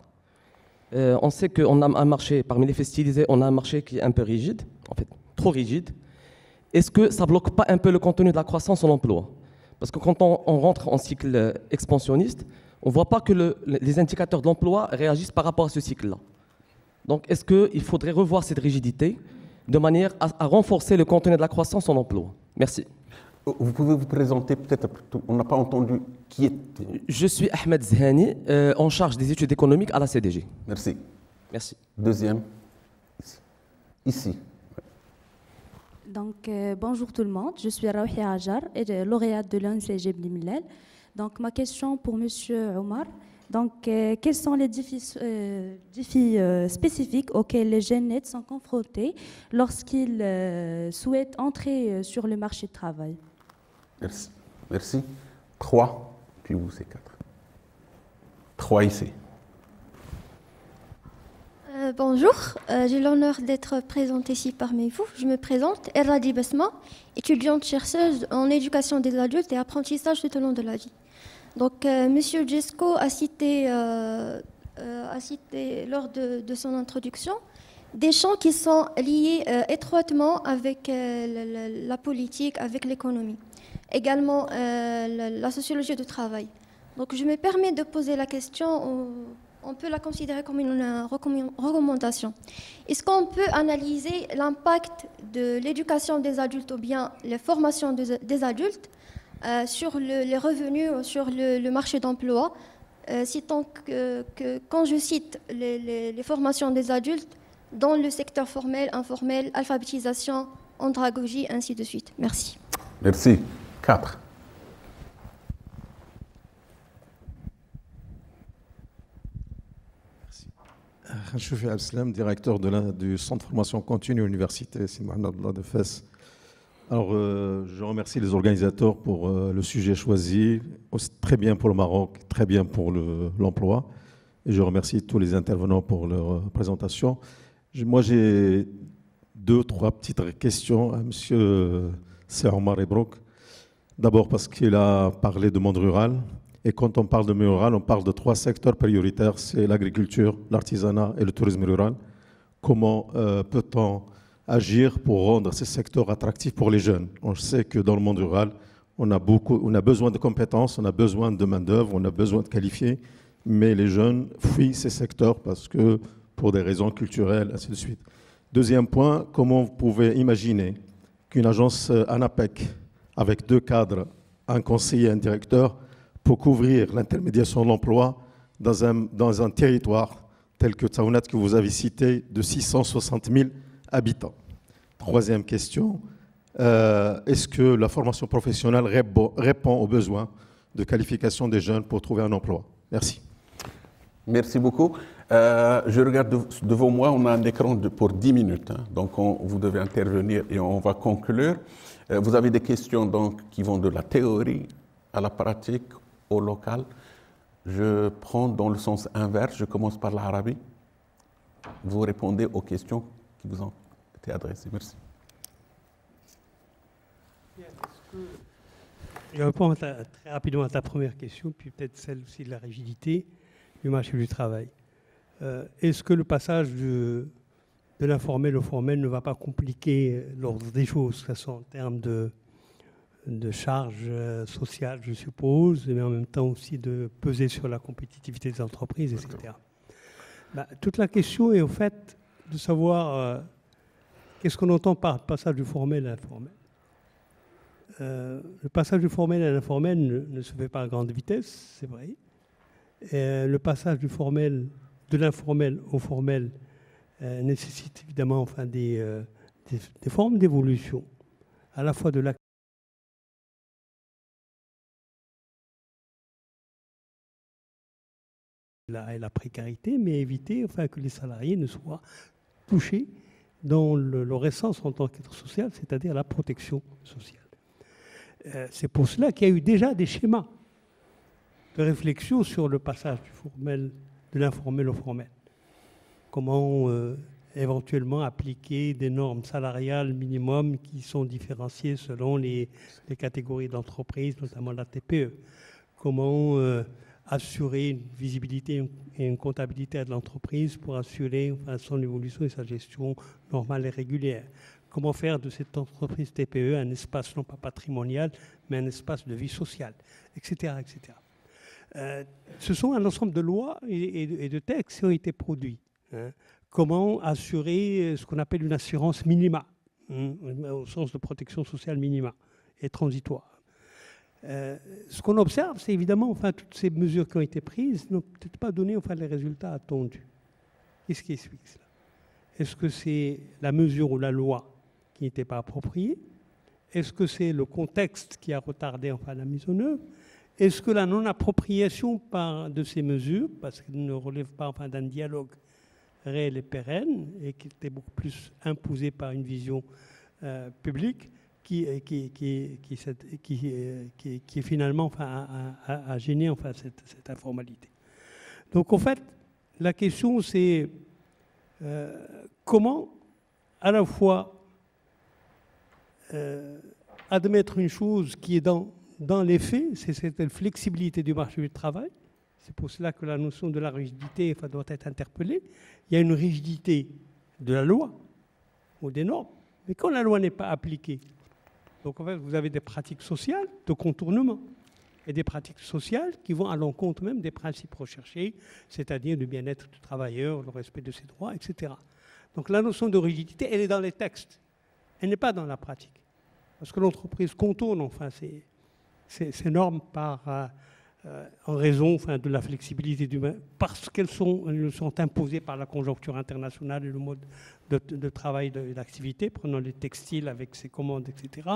On sait qu'on a un marché, parmi les faits stylisés, on a un marché qui est un peu rigide, en fait, trop rigide. Est-ce que ça ne bloque pas un peu le contenu de la croissance en emploi? Parce que quand on rentre en cycle expansionniste, on ne voit pas que les indicateurs de l'emploi réagissent par rapport à ce cycle-là. Donc, est-ce qu'il faudrait revoir cette rigidité de manière à renforcer le contenu de la croissance en emploi? Merci. Vous pouvez vous présenter peut-être, on n'a pas entendu qui est. Je suis Ahmed Zahani, en charge des études économiques à la CDG. Merci. Merci. Deuxième. Ici. Donc, bonjour tout le monde, je suis Rawhi Ajar, lauréate de l'ONCG Blimilel. Donc, ma question pour M. Omar. Donc, quels sont les défis spécifiques auxquels les jeunes nets sont confrontés lorsqu'ils souhaitent entrer sur le marché du travail? Merci. Merci. 3, puis vous, c'est 4. 3 ici. Bonjour, j'ai l'honneur d'être présente ici parmi vous. Je me présente, Erradi Besma, étudiante chercheuse en éducation des adultes et apprentissage tout au long de la vie. Donc, Monsieur Jesco a cité lors de son introduction des champs qui sont liés étroitement avec la politique, avec l'économie. Également, la sociologie du travail. Donc, je me permets de poser la question, on peut la considérer comme une recommandation. Est-ce qu'on peut analyser l'impact de l'éducation des adultes ou bien les formations des adultes sur les revenus, sur le marché d'emploi, citant que quand je cite les formations des adultes dans le secteur formel, informel, alphabétisation, andragogie, ainsi de suite. Merci. Merci. 4. Choufi Abslam, directeur du Centre de formation continue Université Sidi Mohamed Abdallah de Fès. Alors, je remercie les organisateurs pour le sujet choisi, très bien pour le Maroc, très bien pour l'emploi. Et je remercie tous les intervenants pour leur présentation. Moi, j'ai 2-3 petites questions à M. Omar Ebrouk. D'abord parce qu'il a parlé de monde rural. Et quand on parle de monde rural, on parle de 3 secteurs prioritaires, c'est l'agriculture, l'artisanat et le tourisme rural. Comment peut-on agir pour rendre ces secteurs attractifs pour les jeunes? On sait que dans le monde rural, on a besoin de compétences, on a besoin de main-d'œuvre, on a besoin de qualifier, mais les jeunes fuient ces secteurs parce que pour des raisons culturelles, ainsi de suite. Deuxième point, comment vous pouvez imaginer qu'une agence ANAPEC, avec 2 cadres, un conseiller et un directeur, pour couvrir l'intermédiation de l'emploi dans un territoire tel que Taounat, que vous avez cité, de 660 000 habitants. Troisième question, est-ce que la formation professionnelle répond aux besoins de qualification des jeunes pour trouver un emploi. Merci. Merci beaucoup. Je regarde devant moi, on a un écran pour 10 minutes, hein, donc vous devez intervenir et on va conclure. Vous avez des questions donc, qui vont de la théorie à la pratique, au local. Je prends dans le sens inverse, je commence par l'Arabie. Vous répondez aux questions qui vous ont été adressées. Merci. Je réponds très rapidement à ta première question, puis peut-être celle aussi de la rigidité du marché du travail. Est-ce que le passage de l'informel au formel ne va pas compliquer l'ordre des choses, que ce soit en termes de charges sociales, je suppose, mais en même temps aussi de peser sur la compétitivité des entreprises, etc. Toute la question est au fait de savoir qu'est-ce qu'on entend par passage du formel à l'informel. Le passage du formel à l'informel ne se fait pas à grande vitesse, c'est vrai. Le passage de l'informel au formel nécessite évidemment des formes d'évolution, à la fois de la et la précarité, mais éviter que les salariés ne soient touchés dans leur essence en tant qu'être social, c'est-à-dire la protection sociale. C'est pour cela qu'il y a eu déjà des schémas de réflexion sur le passage de l'informel au formel. Comment éventuellement appliquer des normes salariales minimum qui sont différenciées selon les catégories d'entreprises, notamment la TPE. Comment assurer une visibilité et une comptabilité de l'entreprise pour assurer son évolution et sa gestion normale et régulière. Comment faire de cette entreprise TPE un espace non pas patrimonial, mais un espace de vie sociale, etc. etc. Ce sont un ensemble de lois et de textes qui ont été produits. Hein. Comment assurer ce qu'on appelle une assurance minima, au sens de protection sociale minima et transitoire. Ce qu'on observe, c'est évidemment toutes ces mesures qui ont été prises n'ont peut-être pas donné les résultats attendus. Qu'est-ce qui explique cela? Est-ce que c'est la mesure ou la loi qui n'était pas appropriée? Est-ce que c'est le contexte qui a retardé la mise en œuvre? Est-ce que la non-appropriation de ces mesures, parce qu'elles ne relèvent pas d'un dialogue réel et pérenne, et qui était beaucoup plus imposé par une vision publique, qui finalement a gêné cette informalité. Donc en fait, la question c'est comment à la fois admettre une chose qui est dans les faits, c'est cette flexibilité du marché du travail. C'est pour cela que la notion de la rigidité doit être interpellée. Il y a une rigidité de la loi ou des normes, mais quand la loi n'est pas appliquée, donc en fait vous avez des pratiques sociales de contournement et des pratiques sociales qui vont à l'encontre même des principes recherchés, c'est-à-dire du bien-être du travailleur, le respect de ses droits, etc. Donc la notion de rigidité, elle est dans les textes, elle n'est pas dans la pratique. Parce que l'entreprise contourne ces normes en raison de la flexibilité parce qu'elles sont imposées par la conjoncture internationale et le mode de travail et d'activité. Prenons les textiles avec ses commandes, etc.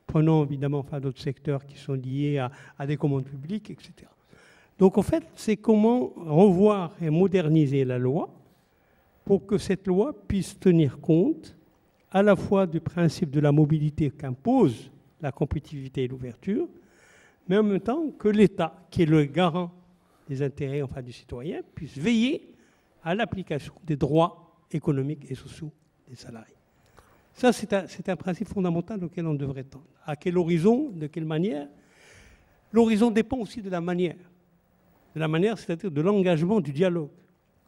Prenons évidemment d'autres secteurs qui sont liés à des commandes publiques, etc. Donc en fait, c'est comment revoir et moderniser la loi pour que cette loi puisse tenir compte à la fois du principe de la mobilité qu'impose la compétitivité et l'ouverture, mais en même temps que l'État, qui est le garant des intérêts du citoyen, puisse veiller à l'application des droits économiques et sociaux des salariés. Ça, c'est un principe fondamental auquel on devrait tendre. À quel horizon, de quelle manière? L'horizon dépend aussi de la manière. De la manière, c'est-à-dire de l'engagement du dialogue,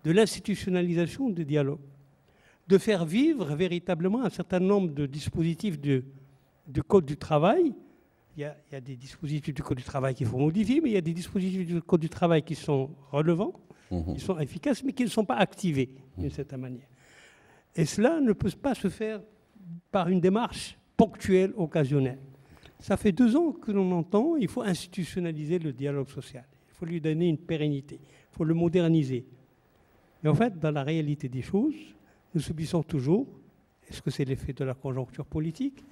de l'institutionnalisation du dialogue, de faire vivre véritablement un certain nombre de dispositifs du Code du travail. Il y a des dispositifs du Code du travail qu'il faut modifier, mais il y a des dispositifs du Code du travail qui sont relevants, qui sont efficaces, mais qui ne sont pas activés d'une certaine manière. Et cela ne peut pas se faire par une démarche ponctuelle, occasionnelle. Ça fait 2 ans que l'on entend, il faut institutionnaliser le dialogue social. Il faut lui donner une pérennité, il faut le moderniser. Mais en fait, dans la réalité des choses, nous subissons toujours, est-ce que c'est l'effet de la conjoncture politique?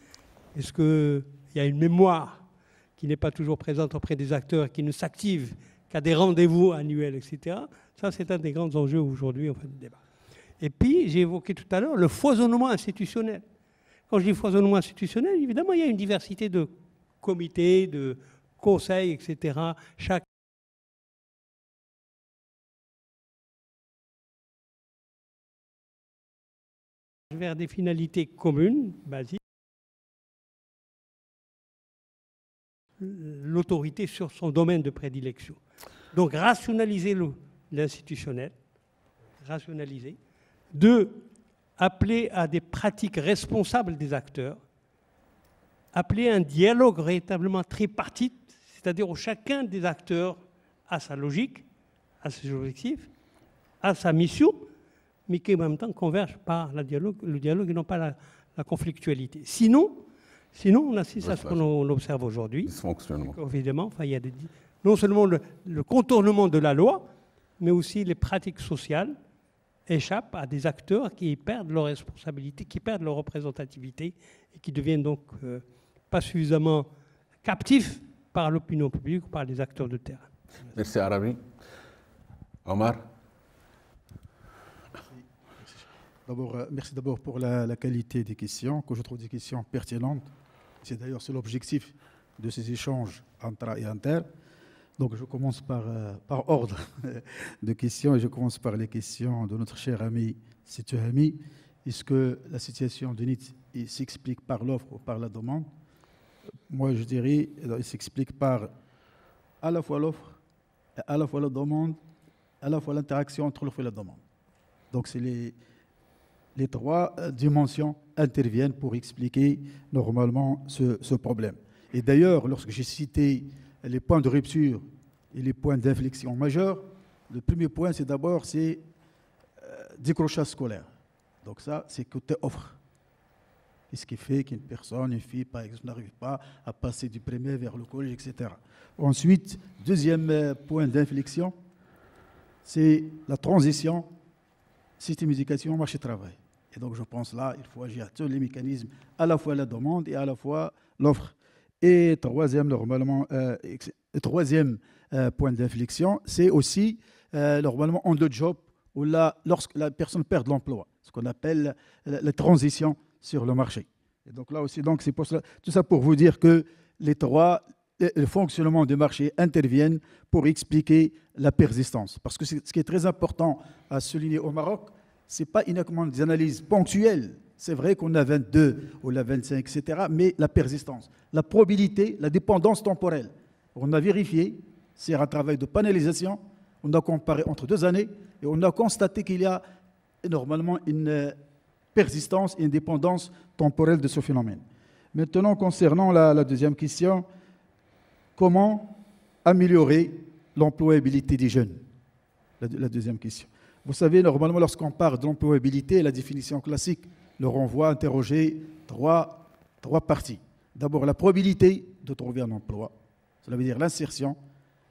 Est-ce qu'il y a une mémoire qui n'est pas toujours présente auprès des acteurs, qui ne s'active qu'à des rendez-vous annuels, etc. Ça, c'est un des grands enjeux aujourd'hui, en fait, du débat. Et puis, j'ai évoqué tout à l'heure le foisonnement institutionnel. Quand je dis foisonnement institutionnel, évidemment, il y a une diversité de comités, de conseils, etc. Chaque vers des finalités communes, basiques, l'autorité sur son domaine de prédilection. Donc, rationaliser l'institutionnel, rationaliser. 2, appeler à des pratiques responsables des acteurs, appeler à un dialogue véritablement tripartite, c'est-à-dire où chacun des acteurs a sa logique, a ses objectifs, a sa mission, mais qui en même temps convergent par le dialogue et non pas la conflictualité. Sinon, on assiste à ce qu'on observe aujourd'hui. Évidemment, enfin, il y a non seulement le contournement de la loi, mais aussi les pratiques sociales échappent à des acteurs qui perdent leur responsabilité, qui perdent leur représentativité et qui deviennent donc pas suffisamment captifs par l'opinion publique ou par les acteurs de terrain. Merci Arabi. Omar. Merci d'abord pour la qualité des questions, que je trouve des questions pertinentes. C'est d'ailleurs l'objectif de ces échanges intra et inter. Donc je commence par ordre de questions et je commence par les questions de notre cher ami Situhami. Est-ce que la situation de NIT s'explique par l'offre ou par la demande? Moi je dirais qu'il s'explique par à la fois l'offre, à la fois la demande, à la fois l'interaction entre l'offre et la demande. Donc c'est les trois dimensions interviennent pour expliquer normalement ce problème. Et d'ailleurs, lorsque j'ai cité les points de rupture et les points d'inflexion majeurs, le premier point, c'est d'abord décrochage scolaire. Donc ça, c'est côté offre. Et ce qui fait qu'une personne, une fille, par exemple, n'arrive pas à passer du primaire vers le collège, etc. Ensuite, deuxième point d'inflexion, c'est la transition système d'éducation, marché-travail. Et donc, je pense là, il faut agir sur les mécanismes, à la fois la demande et à la fois l'offre. Et troisième point d'inflexion, c'est aussi normalement on the job, ou lorsque la personne perd l'emploi, ce qu'on appelle la transition sur le marché. Et donc là aussi, donc c'est pour cela, tout ça pour vous dire que le fonctionnement du marché interviennent pour expliquer la persistance. Parce que ce qui est très important à souligner au Maroc, ce n'est pas uniquement des analyses ponctuelles. C'est vrai qu'on a 22 ou la 25, etc. Mais la persistance, la probabilité, la dépendance temporelle. On a vérifié, c'est un travail de panélisation. On a comparé entre 2 années et on a constaté qu'il y a normalement une persistance et une dépendance temporelle de ce phénomène. Maintenant, concernant la deuxième question, comment améliorer l'employabilité des jeunes? La deuxième question. Vous savez, normalement, lorsqu'on parle de l'employabilité, la définition classique le renvoie à interroger trois parties. D'abord, la probabilité de trouver un emploi, cela veut dire l'insertion,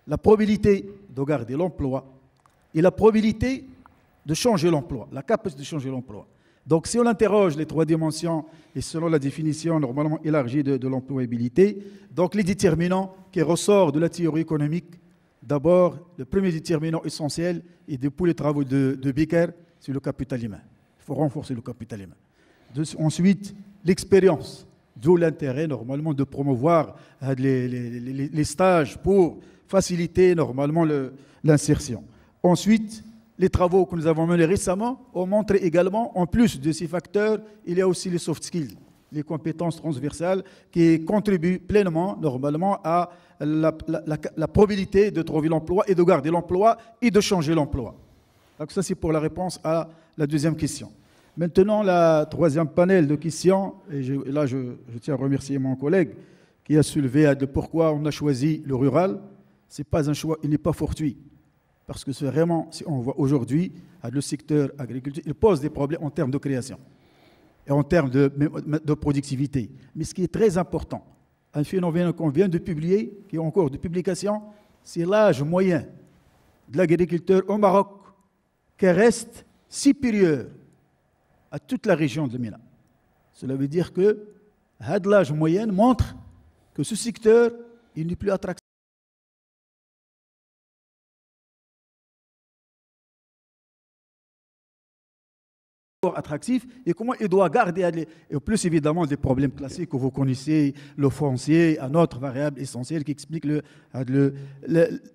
la probabilité de garder l'emploi et la probabilité de changer l'emploi, la capacité de changer l'emploi. Donc, si on interroge les 3 dimensions et selon la définition normalement élargie de l'employabilité, donc les déterminants qui ressortent de la théorie économique, d'abord, le premier déterminant essentiel, et depuis les travaux de Becker, c'est le capital humain. Il faut renforcer le capital humain. Ensuite, l'expérience, d'où l'intérêt normalement de promouvoir les stages pour faciliter normalement l'insertion. Ensuite, les travaux que nous avons menés récemment ont montré également, en plus de ces facteurs, il y a aussi les soft skills, les compétences transversales qui contribuent pleinement, normalement, à la probabilité de trouver l'emploi et de garder l'emploi et de changer l'emploi. Donc ça, c'est pour la réponse à la deuxième question. Maintenant, la troisième panel de questions, et là, je tiens à remercier mon collègue qui a soulevé de pourquoi on a choisi le rural. Ce n'est pas un choix, il n'est pas fortuit. Parce que c'est vraiment, si on voit aujourd'hui, le secteur agricole, il pose des problèmes en termes de création et en termes de productivité. Mais ce qui est très important, un phénomène qu'on vient de publier, qui est en cours de publication, c'est l'âge moyen de l'agriculteur au Maroc qui reste supérieur à toute la région de Mina. Cela veut dire que l'âge moyen montre que ce secteur il n'est plus attractif. Attractif et comment il doit garder, et plus évidemment des problèmes classiques que vous connaissez, le foncier, une autre variable essentielle qui explique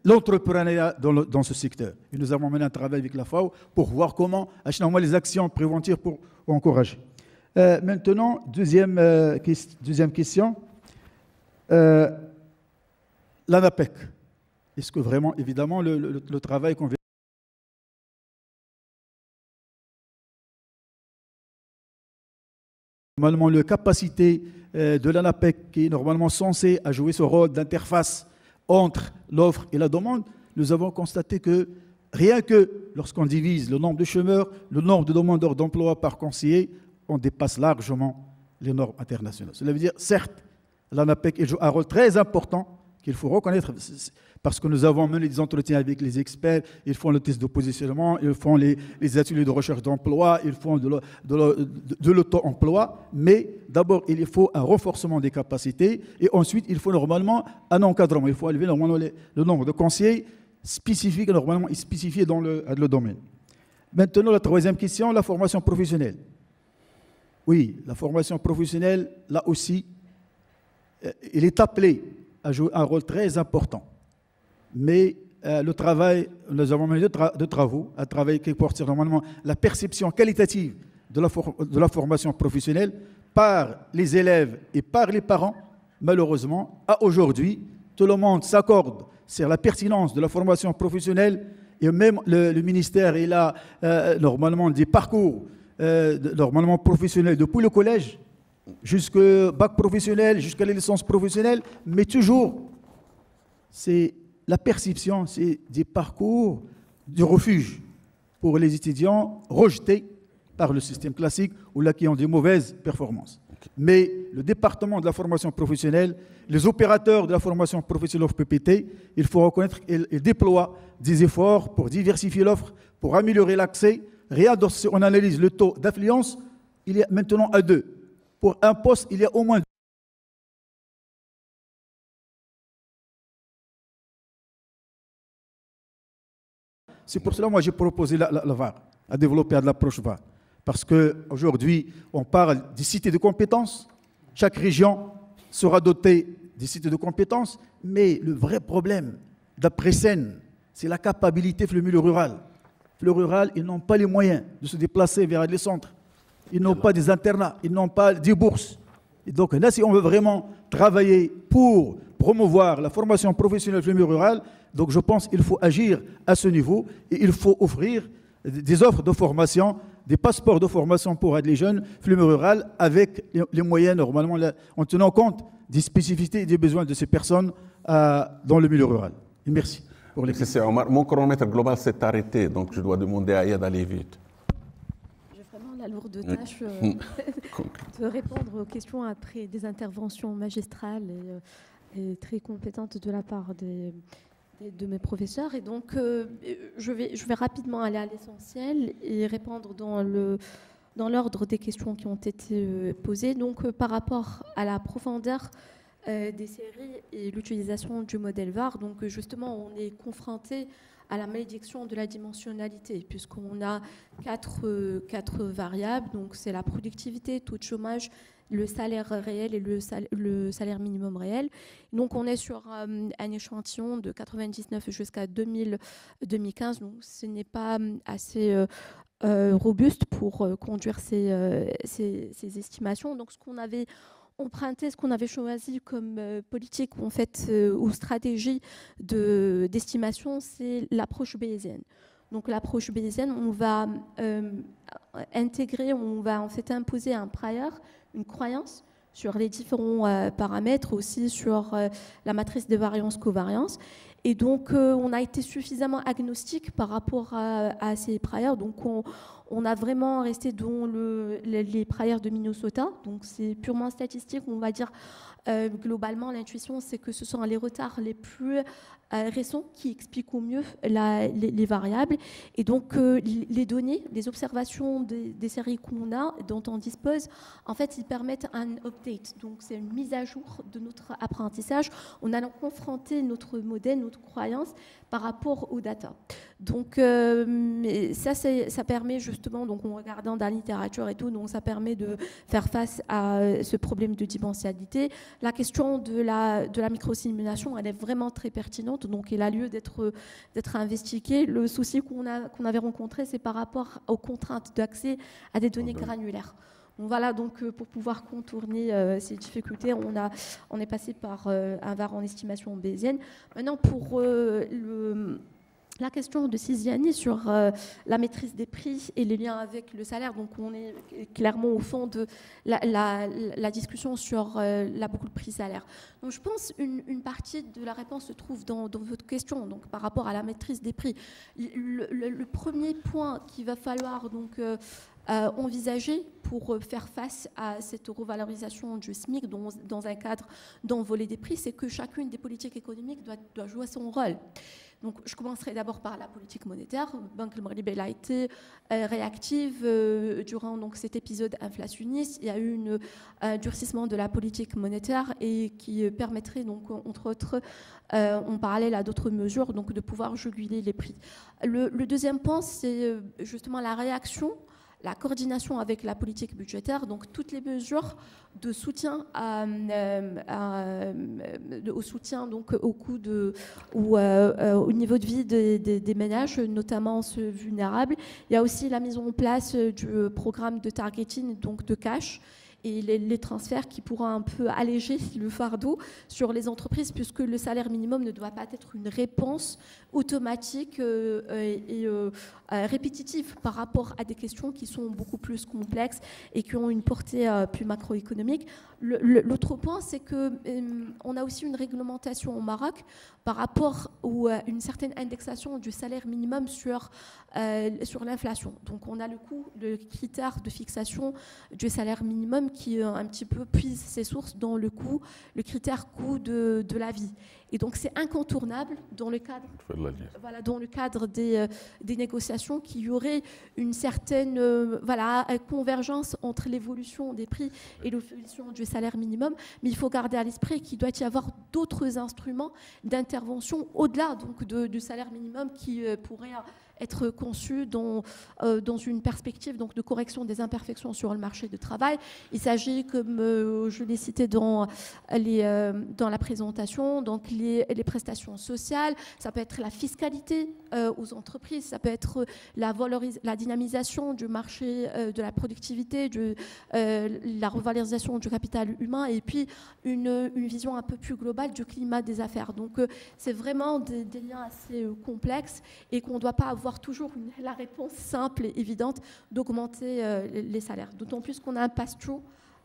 l'entrepreneuriat dans ce secteur. Et nous avons mené un travail avec la FAO pour voir comment les actions préventives pour encourager. Maintenant, deuxième question, l'ANAPEC. Est-ce que vraiment, évidemment, le travail qu'on vient normalement, la capacité de l'ANAPEC, qui est normalement censée jouer ce rôle d'interface entre l'offre et la demande, nous avons constaté que rien que lorsqu'on divise le nombre de chômeurs, le nombre de demandeurs d'emploi par conseiller, on dépasse largement les normes internationales. Cela veut dire, certes, l'ANAPEC joue un rôle très important qu'il faut reconnaître, parce que nous avons mené des entretiens avec les experts, ils font le test de positionnement, ils font les ateliers de recherche d'emploi, ils font de l'auto-emploi, mais d'abord, il faut un renforcement des capacités, et ensuite, il faut normalement un encadrement. Il faut élever normalement le nombre de conseillers spécifiques, normalement spécifiés dans le domaine. Maintenant, la troisième question, la formation professionnelle. Oui, la formation professionnelle, là aussi, il est appelé à jouer un rôle très important. Mais le travail, nous avons mené deux travaux, un travail qui porte sur normalement la perception qualitative de la formation professionnelle par les élèves et par les parents. Malheureusement, à aujourd'hui, tout le monde s'accorde sur la pertinence de la formation professionnelle et même le ministère, il a normalement des parcours normalement professionnels depuis le collège jusqu'au bac professionnel, jusqu'à la licence professionnelle, mais toujours, c'est la perception, c'est des parcours de refuge pour les étudiants rejetés par le système classique ou là qui ont des mauvaises performances. Mais le département de la formation professionnelle, les opérateurs de la formation professionnelle of PPT, il faut reconnaître qu'ils déploient des efforts pour diversifier l'offre, pour améliorer l'accès. Regarde, si on analyse le taux d'affluence, il est maintenant à 2. Pour un poste, il y a au moins 2. C'est pour cela que moi j'ai proposé la VAR, à développer à l'approche VAR. Parce qu'aujourd'hui, on parle des cités de compétences. Chaque région sera dotée des cités de compétences. Mais le vrai problème, d'après SEN, c'est la capacité du milieu rural. Le rural, ils n'ont pas les moyens de se déplacer vers les centres. Ils n'ont pas des internats, ils n'ont pas des bourses. Et donc là, si on veut vraiment travailler pour promouvoir la formation professionnelle du milieu rural, donc je pense qu'il faut agir à ce niveau et il faut offrir des offres de formation, des passeports de formation pour les jeunes du milieu rural avec les moyens normalement en tenant compte des spécificités et des besoins de ces personnes dans le milieu rural. Et merci pour les questions. Omar, mon chronomètre global s'est arrêté, donc je dois demander à Aya d'aller vite. La lourde tâche de répondre aux questions après des interventions magistrales et très compétentes de la part de mes professeurs. Et donc, je vais rapidement aller à l'essentiel et répondre dans l'ordre des questions qui ont été posées. Donc, par rapport à la profondeur des séries et l'utilisation du modèle VAR, donc justement, on est confronté à la malédiction de la dimensionnalité, puisqu'on a quatre variables, donc c'est la productivité, taux de chômage, le salaire réel et le salaire minimum réel. Donc on est sur un échantillon de 99 jusqu'à 2015, donc ce n'est pas assez robuste pour conduire ces estimations. Donc ce qu'on avait emprunté, ce qu'on avait choisi comme politique en fait, ou stratégie d'estimation, c'est l'approche bayésienne. Donc l'approche bayésienne, on va intégrer, on va en fait imposer un prior, une croyance sur les différents paramètres, aussi sur la matrice de variance-covariance. Et donc, on a été suffisamment agnostique par rapport à ces priors. Donc, on a vraiment resté dans les priors de Minnesota. Donc, c'est purement statistique. On va dire, globalement, l'intuition, c'est que ce sont les retards les plus récents qui expliquent au mieux les variables. Et donc, les données, les observations des séries qu'on a, dont on dispose, en fait, ils permettent un update. Donc, c'est une mise à jour de notre apprentissage. On a confronté notre modèle, notre croyance par rapport aux data. Donc, ça permet justement, donc en regardant dans la littérature et tout, donc ça permet de faire face à ce problème de dimensionnalité. La question de la microsimulation, elle est vraiment très pertinente, donc il a lieu d'être investiguée. Le souci qu'on avait rencontré, c'est par rapport aux contraintes d'accès à des données granulaires. Donc voilà, donc pour pouvoir contourner ces difficultés, on est passé par un VAR en estimation bayésienne. Maintenant, pour la question de Siziani sur la maîtrise des prix et les liens avec le salaire, donc on est clairement au fond de la discussion sur la boucle prix-salaire. Donc je pense une partie de la réponse se trouve dans votre question, donc par rapport à la maîtrise des prix. Le premier point qu'il va falloir donc envisager pour faire face à cette revalorisation du SMIC dans un cadre d'envolée des prix, c'est que chacune des politiques économiques doit jouer son rôle. Donc, je commencerai d'abord par la politique monétaire. Banque El Maghreb a été réactive durant donc, cet épisode inflationniste. Il y a eu un durcissement de la politique monétaire et qui permettrait, donc, entre autres, en parallèle à d'autres mesures, donc, de pouvoir juguler les prix. Le deuxième point, c'est justement la réaction, la coordination avec la politique budgétaire, donc toutes les mesures de soutien au soutien donc au coût au niveau de vie des ménages, notamment ceux vulnérables. Il y a aussi la mise en place du programme de targeting, donc de cash, et les transferts qui pourront un peu alléger le fardeau sur les entreprises, puisque le salaire minimum ne doit pas être une réponse automatique et répétitive par rapport à des questions qui sont beaucoup plus complexes et qui ont une portée plus macroéconomique. L'autre point, c'est qu'on a aussi une réglementation au Maroc par rapport à une certaine indexation du salaire minimum sur l'inflation. Donc on a le critère de fixation du salaire minimum qui un petit peu puise ses sources dans le critère coût de la vie. Et donc c'est incontournable dans le cadre des négociations qu'il y aurait une certaine convergence entre l'évolution des prix et l'évolution du salaire minimum. Mais il faut garder à l'esprit qu'il doit y avoir d'autres instruments d'intervention au-delà donc du salaire minimum qui pourraient être conçus dans une perspective donc, de correction des imperfections sur le marché du travail. Il s'agit, comme je l'ai cité dans la présentation, donc les prestations sociales, ça peut être la fiscalité aux entreprises, ça peut être la dynamisation du marché de la productivité, la revalorisation du capital humain et puis une vision un peu plus globale du climat des affaires. Donc c'est vraiment des liens assez complexes et qu'on ne doit pas avoir toujours la réponse simple et évidente d'augmenter les salaires. D'autant plus qu'on a un pass-through,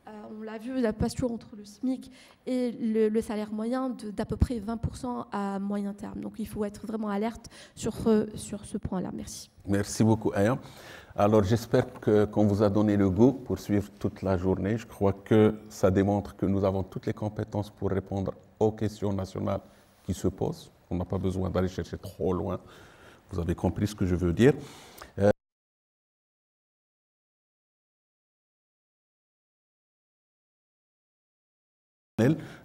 on l'a vu, la pass-through entre le SMIC et le salaire moyen d'à peu près 20% à moyen terme. Donc il faut être vraiment alerte sur ce point-là. Merci. Merci beaucoup, Aya. Alors j'espère qu'on vous a donné le goût pour suivre toute la journée. Je crois que ça démontre que nous avons toutes les compétences pour répondre aux questions nationales qui se posent. On n'a pas besoin d'aller chercher trop loin. Vous avez compris ce que je veux dire.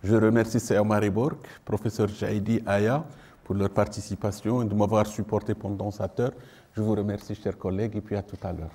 Je remercie Seya Mariborg, professeur Jaidi, Aya, pour leur participation et de m'avoir supporté pendant cette heure. Je vous remercie, chers collègues, et puis à tout à l'heure.